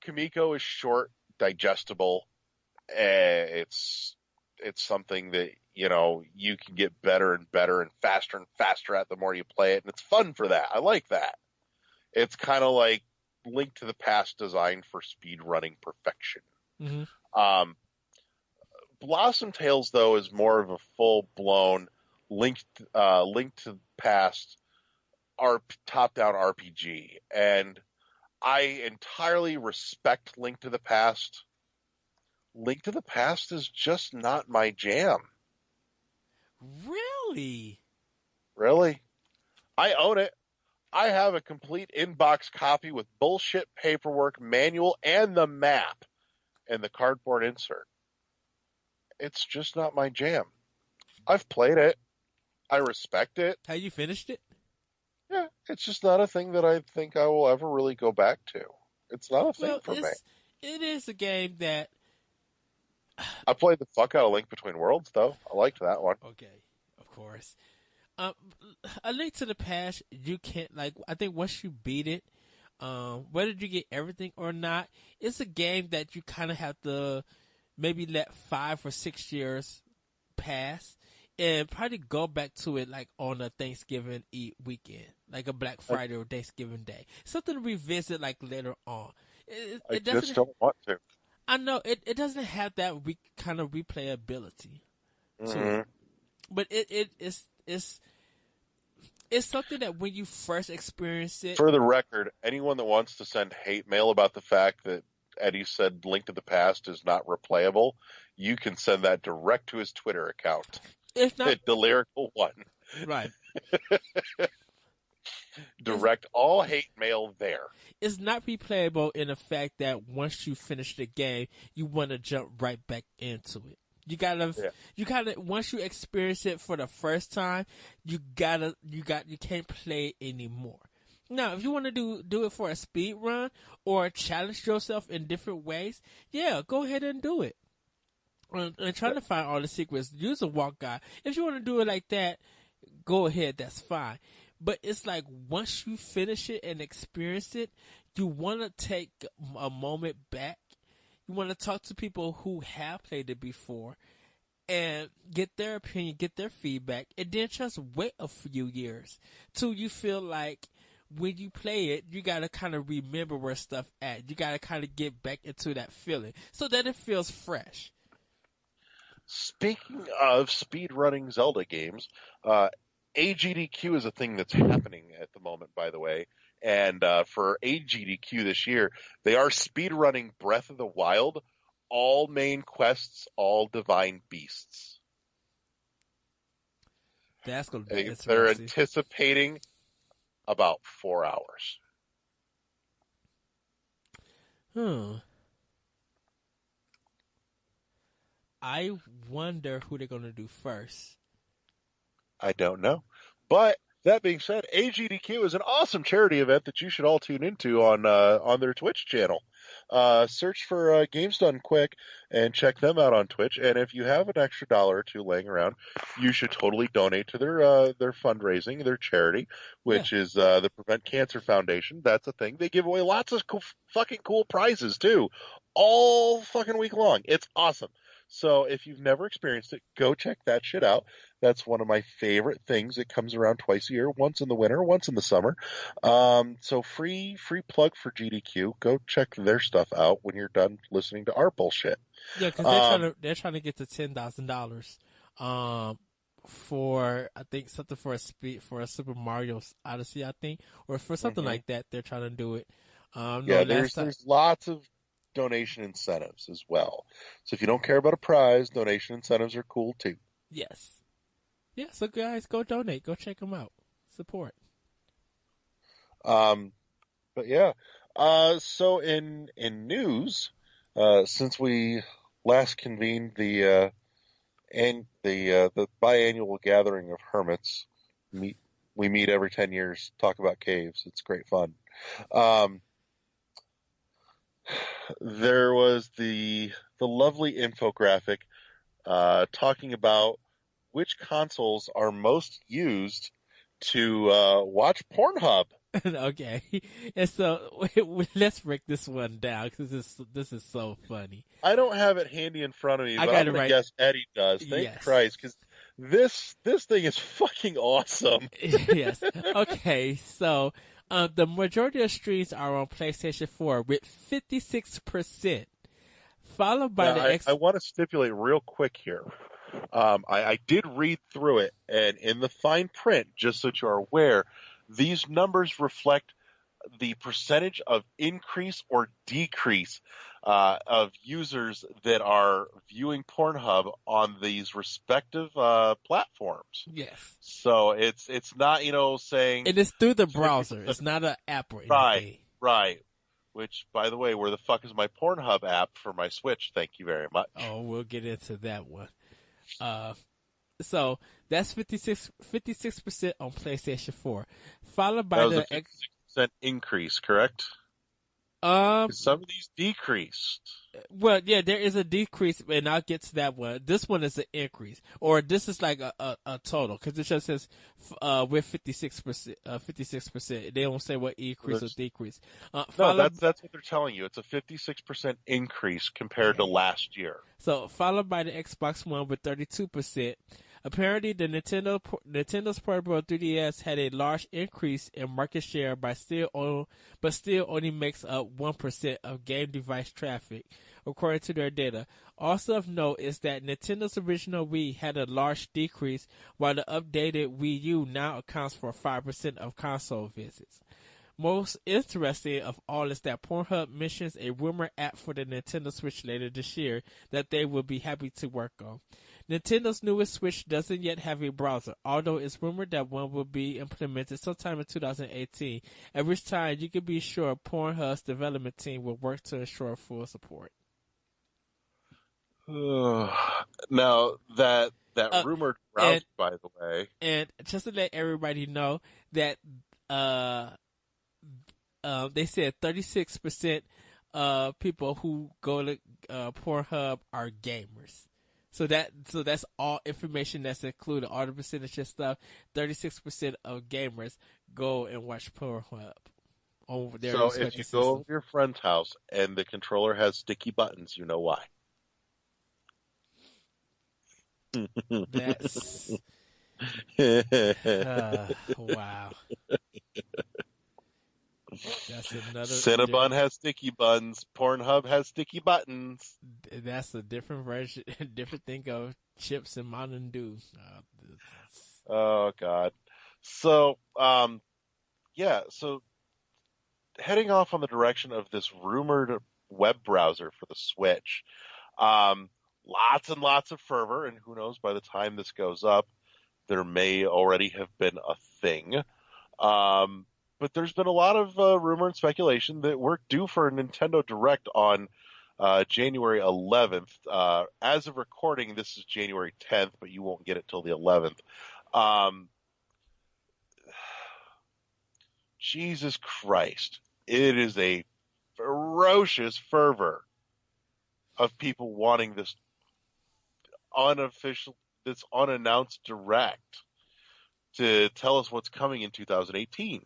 Kamiko is short, digestible. It's something that, you can get better and better and faster at the more you play it. And it's fun for that. I like that. It's kind of like Link to the Past designed for speed running perfection. Mm-hmm. Blossom Tales, though, is more of a full-blown Link to the Past top-down RPG. And I entirely respect Link to the Past. Link to the Past is just not my jam. Really? Really? I own it. I have a complete inbox copy with bullshit paperwork, manual, and the map and the cardboard insert. It's just not my jam. I've played it. I respect it. Have you finished it? Yeah, it's just not a thing that I think I will ever really go back to. It's not a thing Well, for me. it is a game that. I played the fuck out of Link Between Worlds, though. I liked that one. Okay, of course. A Link to the Past, you can't like. I think once you beat it, whether you get everything or not, it's a game that you kind of have to maybe let 5 or 6 years pass and probably go back to it like on a Thanksgiving weekend, like a Black Friday or Thanksgiving Day, something to revisit like later on. I just don't want to. I know it doesn't have that kind of replayability to Mm-hmm. it, but it's something that when you first experience it. For the record, anyone that wants to send hate mail about the fact that Eddie said Link to the Past is not replayable, you can send that direct to his Twitter account. If not, The lyrical one. right. Direct all hate mail there. It's not replayable in the fact that once you finish the game, you want to jump right back into it. You gotta, once you experience it for the first time, you can't play it anymore. Now, if you want to do it for a speed run or challenge yourself in different ways, yeah, go ahead and do it. And trying to find all the secrets, use a walk guide. If you want to do it like that, go ahead, that's fine. But it's like once you finish it and experience it, you want to take a moment back. You want to talk to people who have played it before and get their opinion, get their feedback, and then just wait a few years till you feel like when you play it, you got to kind of remember where stuff at. You got to kind of get back into that feeling so that it feels fresh. Speaking of speedrunning Zelda games, AGDQ is a thing that's happening at the moment, by the way. And for AGDQ this year, they are speedrunning Breath of the Wild, all main quests, all divine beasts. That's going to be interesting. They're anticipating about 4 hours. I wonder who they're going to do first. I don't know. But that being said, AGDQ is an awesome charity event that you should all tune into on their Twitch channel. Search for Games Done Quick and check them out on Twitch. And if you have an extra $1 or $2 laying around, you should totally donate to their fundraising, their charity, which is the Prevent Cancer Foundation. That's a thing. They give away lots of fucking cool prizes too, all fucking week long. It's awesome. So if you've never experienced it, go check that shit out. That's one of my favorite things. It comes around twice a year, once in the winter, once in the summer. So free plug for GDQ. Go check their stuff out when you're done listening to our bullshit. Yeah, because they're trying to get to $10,000. For I think something for a Super Mario Odyssey, I think, or for something like that. They're trying to do it. There's lots of donation incentives as well. So if you don't care about a prize, donation incentives are cool too. Yes. Yeah, so guys, go donate. Go check them out. Support. But yeah. So in news, since we last convened the biannual gathering of hermits, we meet every 10 years, talk about caves. It's great fun. There was the lovely infographic talking about which consoles are most used to watch Pornhub. Okay, and so let's break this one down because this is so funny. I don't have it handy in front of me, but I'm gonna guess Eddie does. Thank Christ, because this thing is fucking awesome. Yes. Okay, so the majority of streams are on PlayStation 4 with 56%, followed by the I want to stipulate real quick here. I did read through it, and in the fine print, just so you're aware, these numbers reflect the percentage of increase or decrease of users that are viewing Pornhub on these respective platforms. Yes. So it's not, saying It is through the 50%. browser. It's not an app or Right, anything. right. Which, by the way, where the fuck is my Pornhub app for my Switch? Thank you very much. Oh, we'll get into that one. So that's 56% on PlayStation 4, followed by That was the a 56% increase, correct? 'Cause some of these decreased. Well, yeah, there is a decrease, and I'll get to that one. This one is an increase, or this is like a total, because it just says we're 56%. 56%. They don't say what increase or decrease. No, that's what they're telling you. It's a 56% increase compared to last year. So followed by the Xbox One with 32%. Apparently, the Nintendo's portable 3DS had a large increase in market share, but still only makes up 1% of game device traffic, according to their data. Also of note is that Nintendo's original Wii had a large decrease, while the updated Wii U now accounts for 5% of console visits. Most interesting of all is that Pornhub mentions a rumor app for the Nintendo Switch later this year that they will be happy to work on. Nintendo's newest Switch doesn't yet have a browser, although it's rumored that one will be implemented sometime in 2018, at which time you can be sure Pornhub's development team will work to ensure full support. Now, that rumored browser, by the way. And just to let everybody know that they said 36% of people who go to Pornhub are gamers. So that's all information that's included, all the percentage and stuff. 36% of gamers go and watch Pornhub on their So respective if you system. go over to your friend's house and the controller has sticky buttons, you know why. That's wow. That's another. Cinnabon has sticky buns. Pornhub has sticky buttons. That's a different version, different thing of chips and Mountain Dew. Oh God. So, yeah. So, heading off on the direction of this rumored web browser for the Switch, lots and lots of fervor, and who knows, by the time this goes up, there may already have been a thing. But there's been a lot of rumor and speculation that we're due for a Nintendo Direct on January 11th. As of recording, this is January 10th, but you won't get it till the 11th. Jesus Christ. It is a ferocious fervor of people wanting this unannounced Direct to tell us what's coming in 2018.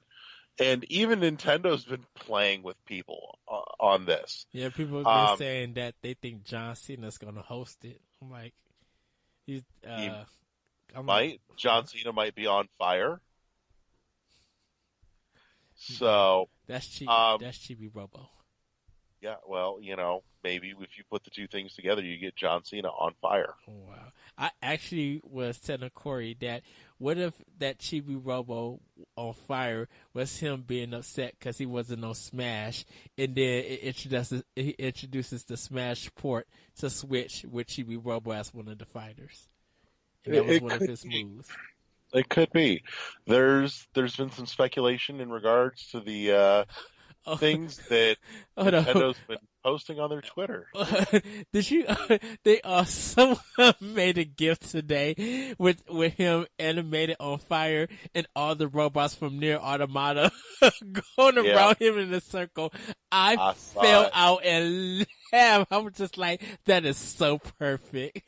And even Nintendo's been playing with people on this. Yeah, people have been saying that they think John Cena's going to host it. I'm like, John Cena might be on fire. So that's Chibi Robo. Yeah, well, maybe if you put the two things together, you get John Cena on fire. Oh, wow. I actually was telling Corey that what if that Chibi Robo on fire was him being upset because he wasn't on Smash, and then he introduces the Smash port to Switch with Chibi Robo as one of the fighters. And that was one of his moves. It could be. There's been some speculation in regards to the things that Nintendo's been posting on their Twitter. Did you? Someone made a gift today with him animated on fire and all the robots from Nier Automata going around him in a circle. I fell out and laughed. I was just like, that is so perfect.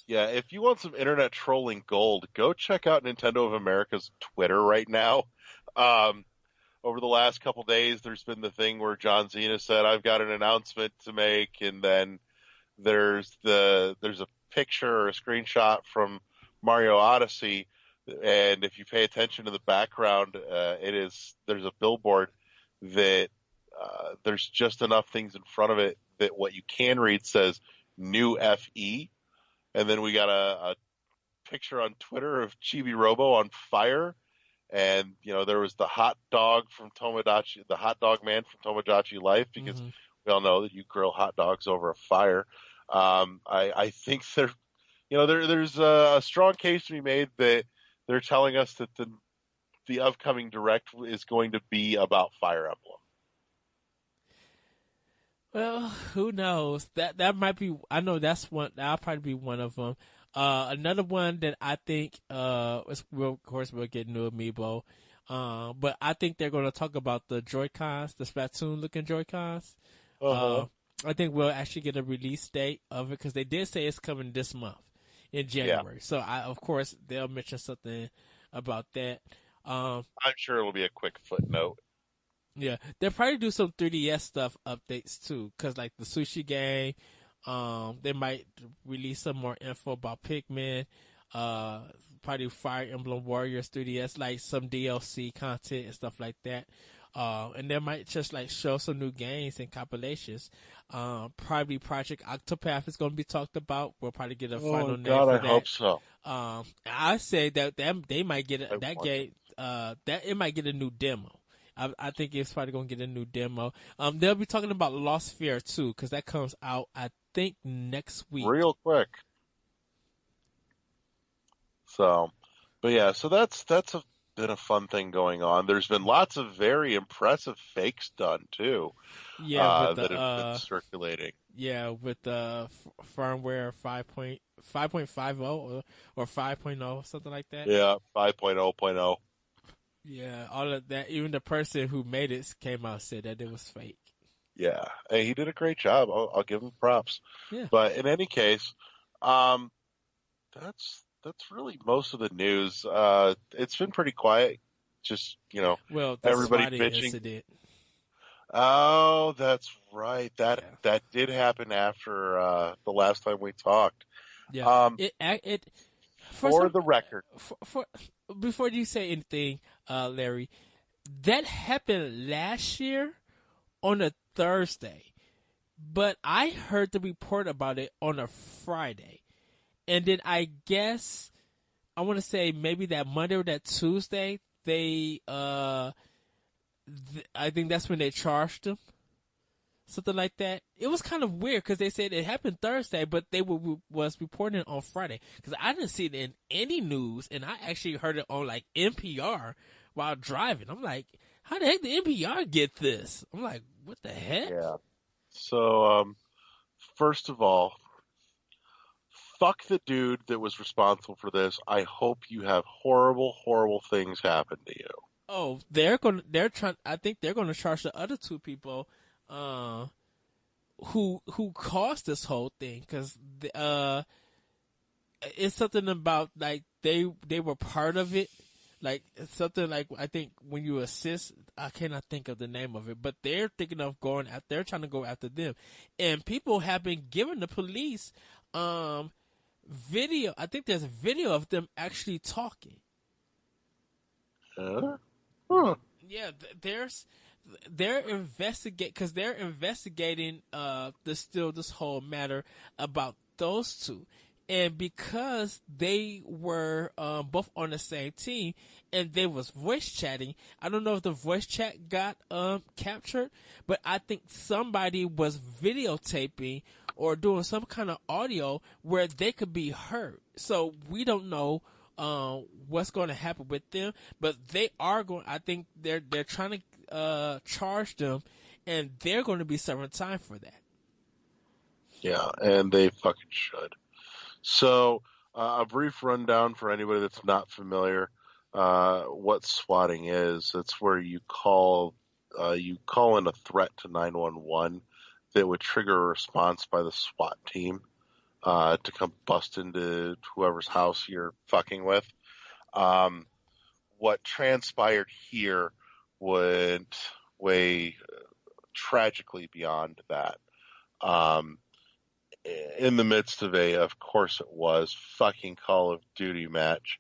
Yeah, if you want some internet trolling gold, go check out Nintendo of America's Twitter right now. Over the last couple days, there's been the thing where John Cena said, "I've got an announcement to make," and then there's a picture or a screenshot from Mario Odyssey, and if you pay attention to the background, there's a billboard that there's just enough things in front of it that what you can read says "New FE," and then we got a picture on Twitter of Chibi Robo on fire. And, there was the hot dog from Tomodachi, the hot dog man from Tomodachi Life, because Hmm. we all know that you grill hot dogs over a fire. I think there's a strong case to be made that they're telling us that the upcoming direct is going to be about Fire Emblem. Well, who knows? That might be. I know that's one. That'll probably be one of them. Another one that I think of course we'll get new amiibo. But I think they're going to talk about the Joy-Cons, the Splatoon looking Joy-Cons. Uh-huh. I think we'll actually get a release date of it because they did say it's coming this month in Yeah, January. So of course they'll mention something about that. Um, I'm sure it'll be a quick footnote. yeah, they'll probably do some 3DS stuff updates too, cause like the sushi game, they might release some more info about Pikmin, uh, probably Fire Emblem Warriors 3DS, like some DLC content and stuff like that. And they might just like show some new games and compilations. Probably Project Octopath is going to be talked about. We'll probably get a Oh final name God, for I that. hope so. I say that they might get I that want it. game. That it might get a new demo. I think it's probably gonna get a new demo. They'll be talking about Lost Sphere too, because that comes out I think next week. Real quick. So, but yeah, so been a fun thing going on. There's been lots of very impressive fakes done too, Yeah, with that have been circulating. the firmware 5.50 or 5.0 something like that. Yeah, 5.0.0. Yeah, all of that. Even the person who made it came out and said that it was fake. Yeah, hey, he did a great job. I'll give him props. Yeah. But in any case, um, that's really most of the news. It's been pretty quiet. Just, Well, the everybody swatting bitching. incident. Oh, that's right. That Yeah. that did happen after the last time we talked. Yeah. Um, It for for some the record, for before you say anything, Larry, that happened last year on a Thursday, but I heard the report about it on a Friday, and then I guess I want to say maybe that Monday or that Tuesday they I think that's when they charged him. Something like that. It was kind of weird because they said it happened Thursday, but they was reporting it on Friday. Because I didn't see it in any news, and I actually heard it on like NPR while driving. I'm like, how the heck did NPR get this? I'm like, what the heck? yeah. So, first of all, fuck the dude that was responsible for this. I hope you have horrible, horrible things happen to you. Oh, they're trying. I think they're gonna charge the other two people, uh, who caused this whole thing because it's something about like they were part of it. Like something like I think when you assist, I cannot think of the name of it, but they're thinking of going at. They're trying to go after them, and people have been giving the police video. I think there's a video of them actually talking. Huh? Huh. Yeah, they're investigating this whole matter about those two, and because they were both on the same team and they was voice chatting. I don't know if the voice chat got captured, but I think somebody was videotaping or doing some kind of audio where they could be heard. So we don't know what's going to happen with them, but they are going. I think they're trying to charge them, and they're going to be serving time for that. Yeah, and they fucking should. So, a brief rundown for anybody that's not familiar. What swatting is? It's where you call in a threat to 911 that would trigger a response by the SWAT team to come bust into whoever's house you're fucking with. What transpired here went way tragically beyond that. Um, in the midst of course it was, fucking Call of Duty match.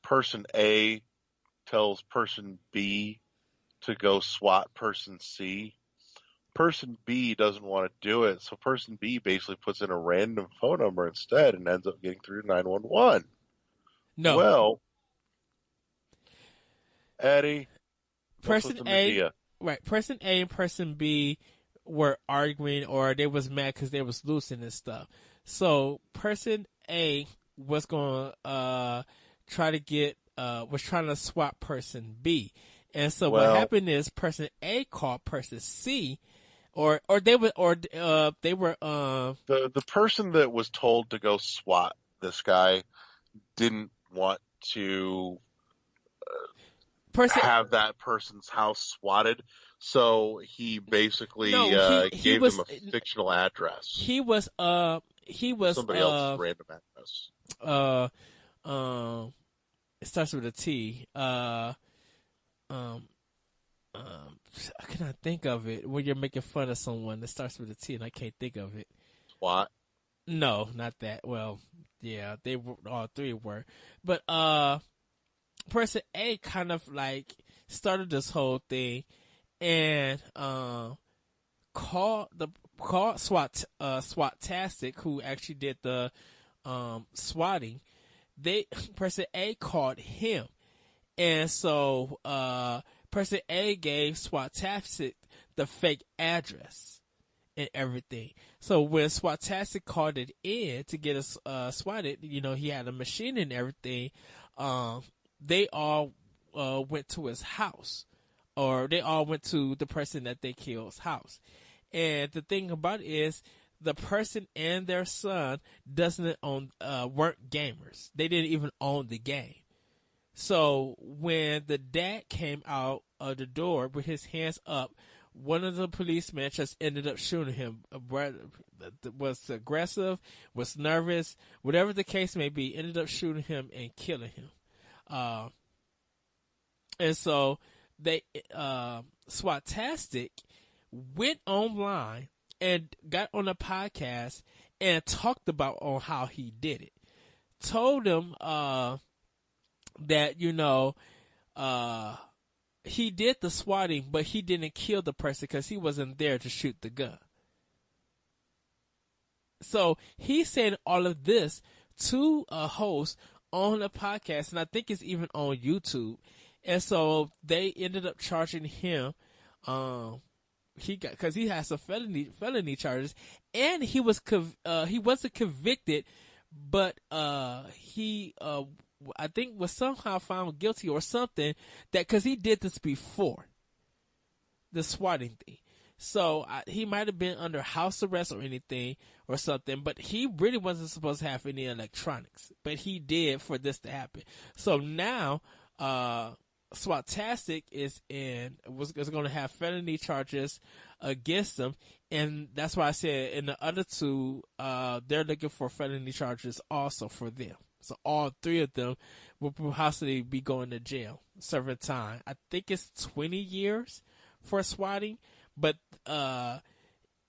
Person A tells person B to go SWAT person C. Person B doesn't want to do it, so person B basically puts in a random phone number instead and ends up getting through to 911. No, Well, Eddie, what's with person the A, Medea? right? Person A and person B were arguing, or they was mad because they was losing and stuff. So person A was going to try to get was trying to swap person B, and so what Well, happened is person A called person C, or they were the person that was told to go swat this guy didn't want to person have that person's house swatted, so he basically no he gave them was a fictional address, he was somebody else's random address. uh it starts with a T. Um, I cannot think of it when you're making fun of someone that starts with a T, and I can't think of it. Swat. No, not that. Well, yeah, they were all three were, but person A kind of like started this whole thing and called SWATtastic, who actually did the swatting. They person A called him, and so person A gave SWATtastic the fake address and everything. So when SWATtastic called it in to get us swatted, he had a machine and everything. They all went to his house, or they all went to the person that they killed's house. And the thing about it is, the person and their son weren't gamers. They didn't even own the game. So when the dad came out of the door with his hands up, one of the policemen just ended up shooting him. Was aggressive, was nervous, whatever the case may be, ended up shooting him and killing him. And so they SWATtastic went online and got on a podcast and talked about on how he did it. Told him that he did the swatting, but he didn't kill the person because he wasn't there to shoot the gun. So he's saying all of this to a host on a podcast, and I think it's even on YouTube. And so they ended up charging him. Because he has some felony charges, and he wasn't convicted, but he I think was somehow found guilty or something, that because he did this before the swatting thing. So he might have been under house arrest or anything or something, but he really wasn't supposed to have any electronics, but he did for this to happen. So now SWATtastic was going to have felony charges against them, and that's why I said in the other two, they're looking for felony charges also for them. So all three of them will possibly be going to jail, serving time. I think it's 20 years for swatting, but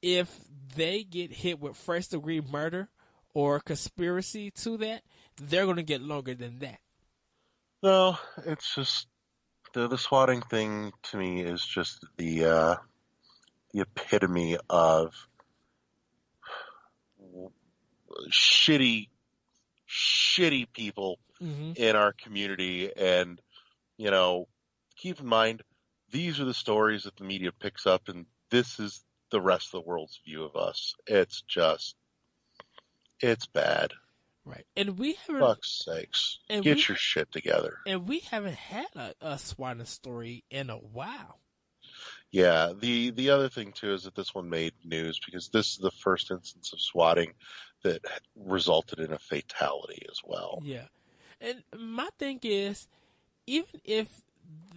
if they get hit with first degree murder or conspiracy to that, they're going to get longer than that. No, it's just the swatting thing to me is just the epitome of shitty people in our community. And, keep in mind, these are the stories that the media picks up, and this is the rest of the world's view of us. It's bad. Right. And we haven't, fuck's sakes, get your shit together. And we haven't had a swatting story in a while. Yeah, the other thing too is that this one made news because this is the first instance of swatting that resulted in a fatality as well. Yeah. And my thing is, even if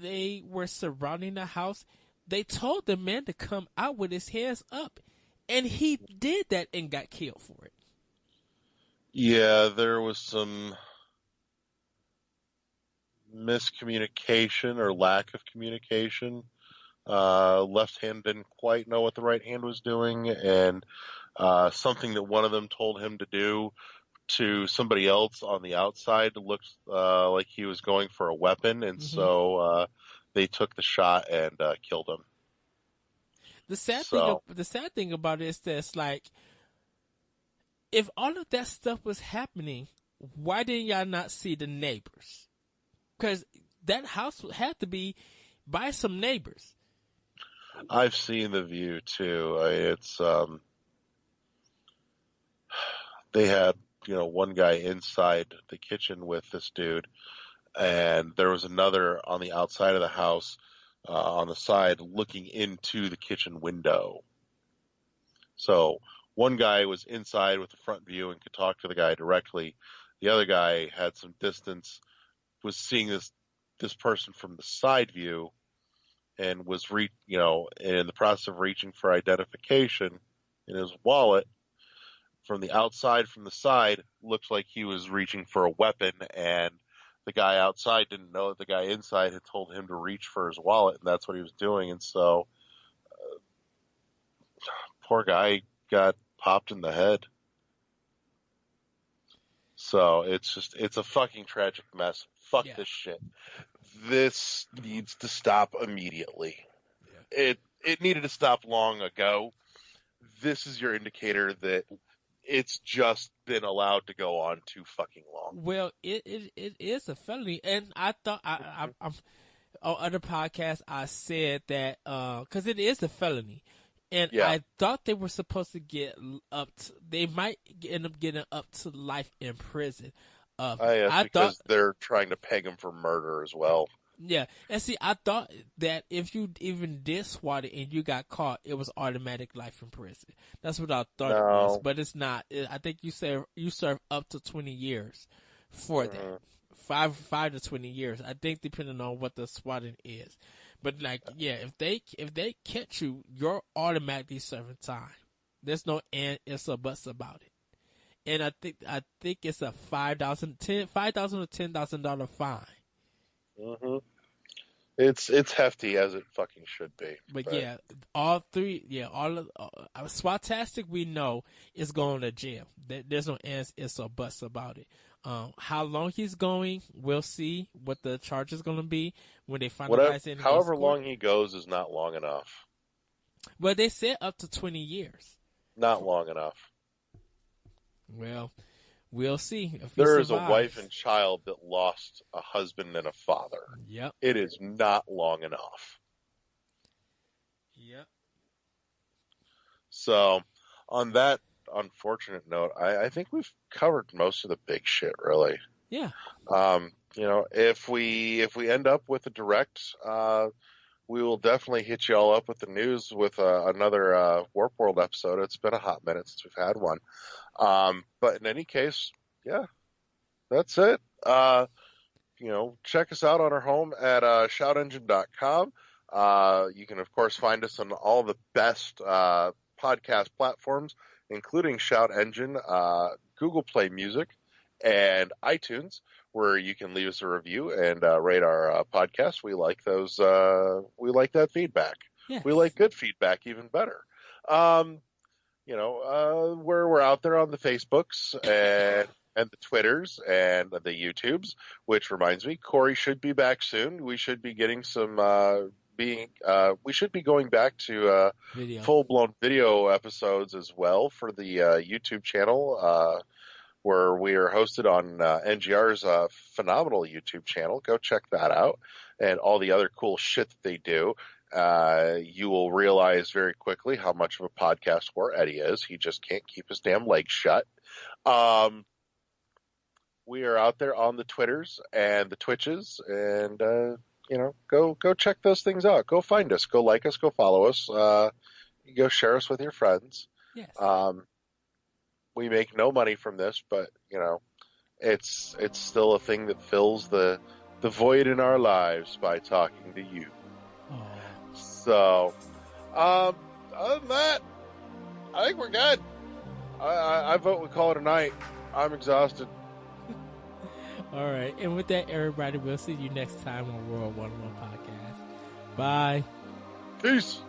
they were surrounding the house, they told the man to come out with his hands up, and he did that and got killed for it. Yeah, there was some miscommunication or lack of communication. Left hand didn't quite know what the right hand was doing, and something that one of them told him to do to somebody else on the outside looked like he was going for a weapon, and so they took the shot and killed him. The sad thing about it is that it's like, if all of that stuff was happening, why didn't y'all not see the neighbors? Because that house had to be by some neighbors. I've seen the view too. It's they had one guy inside the kitchen with this dude, and there was another on the outside of the house, on the side, looking into the kitchen window. So one guy was inside with the front view and could talk to the guy directly. The other guy had some distance, was seeing this person from the side view, and was in the process of reaching for identification in his wallet. From the outside, from the side, looked like he was reaching for a weapon, and the guy outside didn't know that the guy inside had told him to reach for his wallet, and that's what he was doing. And so, poor guy got popped in the head. So it's a fucking tragic mess. Fuck this shit. This needs to stop immediately. Yeah. It needed to stop long ago. This is your indicator that it's just been allowed to go on too fucking long. Well, it is a felony, and I thought I'm on other podcasts I said that because it is a felony, and I thought they were supposed to get they might end up getting up to life in prison. I thought they're trying to peg him for murder as well. Yeah, and see, I thought that if you even did swat it and you got caught, it was automatic life in prison. That's what I thought it was, but it's not. I think you serve up to 20 years for that, 5 to 20 years. I think depending on what the swatting is, but if they catch you, you're automatically serving time. There's no ifs or buts about it. And I think it's a $5,000 or $10,000 fine. Mm-hmm. It's hefty as it fucking should be. But yeah, all three, all of Swatastic we know is going to jail. There's no ifs or buts about it. How long he's going, we'll see what the charge is going to be when they finalize it. However long he goes is not long enough. Well, they said up to 20 years. Not long enough. Well, we'll see. If there is a wife and child that lost a husband and a father. Yep. It is not long enough. Yep. So, on that unfortunate note, I think we've covered most of the big shit, really. Yeah. If we end up with a direct, we will definitely hit you all up with the news with another Warp World episode. It's been a hot minute since we've had one. But in any case, yeah, that's it. Check us out on our home at shoutengine.com. You can, of course, find us on all the best podcast platforms, including Shout Engine, Google Play Music, and iTunes, where you can leave us a review and rate our podcast. We like those. We like that feedback. Yes. We like good feedback even better. We're out there on the Facebooks and the Twitters and the YouTubes, which reminds me, Corey should be back soon. We should be getting some, we should be going back to full-blown video episodes as well for the YouTube channel, where we are hosted on NGR's phenomenal YouTube channel. Go check that out and all the other cool shit that they do. You will realize very quickly how much of a podcast whore Eddie is. He just can't keep his damn legs shut. We are out there on the Twitters and the Twitches, and go check those things out. Go find us. Go like us. Go follow us. Go share us with your friends. Yes. We make no money from this, but it's still a thing that fills the void in our lives by talking to you. So, other than that, I think we're good. I vote we call it a night. I'm exhausted. All right. And with that, everybody, we'll see you next time on World 101 Podcast. Bye. Peace.